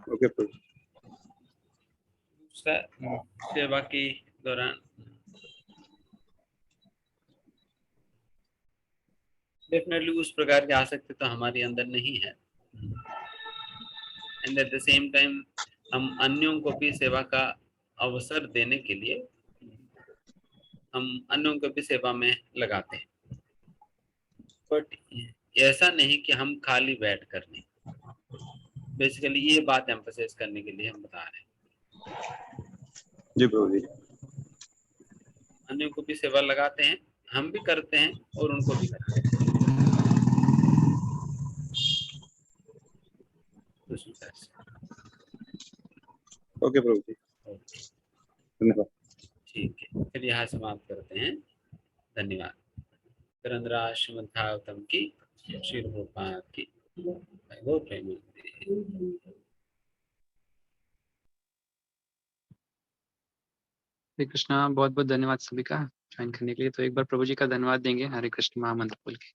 ओके प्रभु। दूसरा, सेवा के दौरान डेफिनेटली उस प्रकार की आसक्ति तो हमारे अंदर नहीं है, and at the same time हम अन्यों को भी सेवा का अवसर देने के लिए हम अन्यों को भी सेवा में लगाते हैं। बट ऐसा नहीं कि हम खाली बैठ कर नहीं, बेसिकली ये बात एम्फसाइज करने के लिए हम बता रहे हैं। जी प्रभु जी। अन्यों को भी सेवा लगाते हैं, हम भी करते हैं और उनको भी कराते हैं। ओके प्रभु जी, ओके, धन्यवाद। ठीक है, फिर यहाँ समाप्त करते हैं। धन्यवाद। ग्रंथराज श्रीमद् भागवतम की, श्री रूपपाद की, गौ प्रेमानंद। हरे कृष्णा। बहुत बहुत धन्यवाद सभी का ज्वाइन करने के लिए। तो एक बार प्रभु जी का धन्यवाद देंगे हरे कृष्ण महामंत्र बोल के।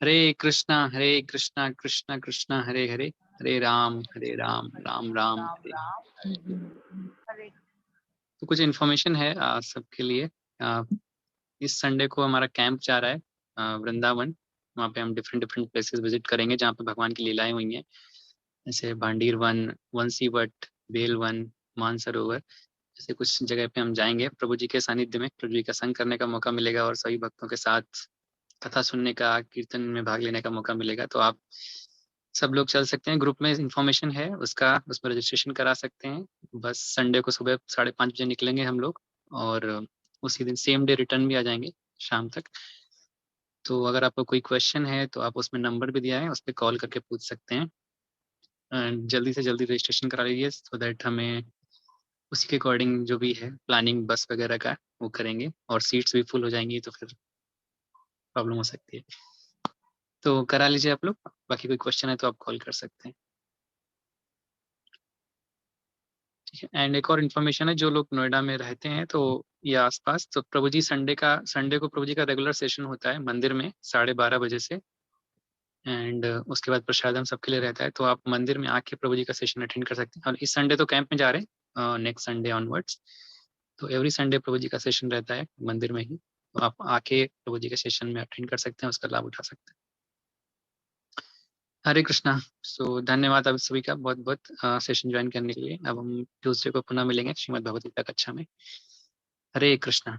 हरे कृष्णा कृष्णा कृष्णा हरे हरे, हरे राम राम राम हरे। तो कुछ इन्फॉर्मेशन है सबके लिए। इस संडे को हमारा कैंप जा रहा है वृंदावन। वहाँ पे हम डिफरेंट प्लेसेस विजिट करेंगे जहाँ पे भगवान की लीलाएं हुई हैं, जैसे भांडीर वन, वंशी वट, बेल वन, मानसरोवर, जैसे कुछ जगह पे हम जाएंगे। प्रभु जी के सानिध्य में प्रभु जी का संग करने का मौका मिलेगा और सभी भक्तों के साथ कथा सुनने का, कीर्तन में भाग लेने का मौका मिलेगा। तो आप सब लोग चल सकते हैं। ग्रुप में इंफॉर्मेशन है उसका, उसमें रजिस्ट्रेशन करा सकते हैं। बस संडे को सुबह 5:30 बजे निकलेंगे हम लोग और उसी दिन सेम डे रिटर्न भी आ जाएंगे शाम तक। तो अगर आपको कोई क्वेश्चन है तो आप उसमें नंबर भी दिया है, उस पर कॉल करके पूछ सकते हैं। जल्दी से जल्दी रजिस्ट्रेशन करा लीजिए सो दैट हमें उसी के अकॉर्डिंग जो भी है प्लानिंग बस वगैरह का वो करेंगे, और सीट्स भी फुल हो जाएंगी तो फिर प्रॉब्लम हो सकती है। तो करा लीजिए आप लोग। बाकी कोई क्वेश्चन है तो आप कॉल कर सकते हैं। ठीक है। एंड एक और इन्फॉर्मेशन है, जो लोग नोएडा में रहते हैं तो या आसपास, तो प्रभु जी संडे को प्रभु जी का रेगुलर सेशन होता है मंदिर में 12:30 बजे से। एंड उसके बाद प्रसाद हम सबके लिए रहता है, तो आप मंदिर में आके प्रभु जी का सेशन अटेंड कर सकते हैं। और इस संडे तो कैंप में जा रहे हैं, नेक्स्ट संडे ऑनवर्ड्स तो एवरी संडे प्रभु जी का सेशन रहता है मंदिर में ही। तो आप आके प्रभु जी के सेशन में अटेंड कर सकते हैं, उसका लाभ उठा सकते हैं। हरे कृष्णा। सो धन्यवाद आप सभी का बहुत बहुत सेशन ज्वाइन करने के लिए। अब हम ट्यूसडे को पुनः मिलेंगे श्रीमद् भगवद गीता कक्षा में। हरे कृष्णा।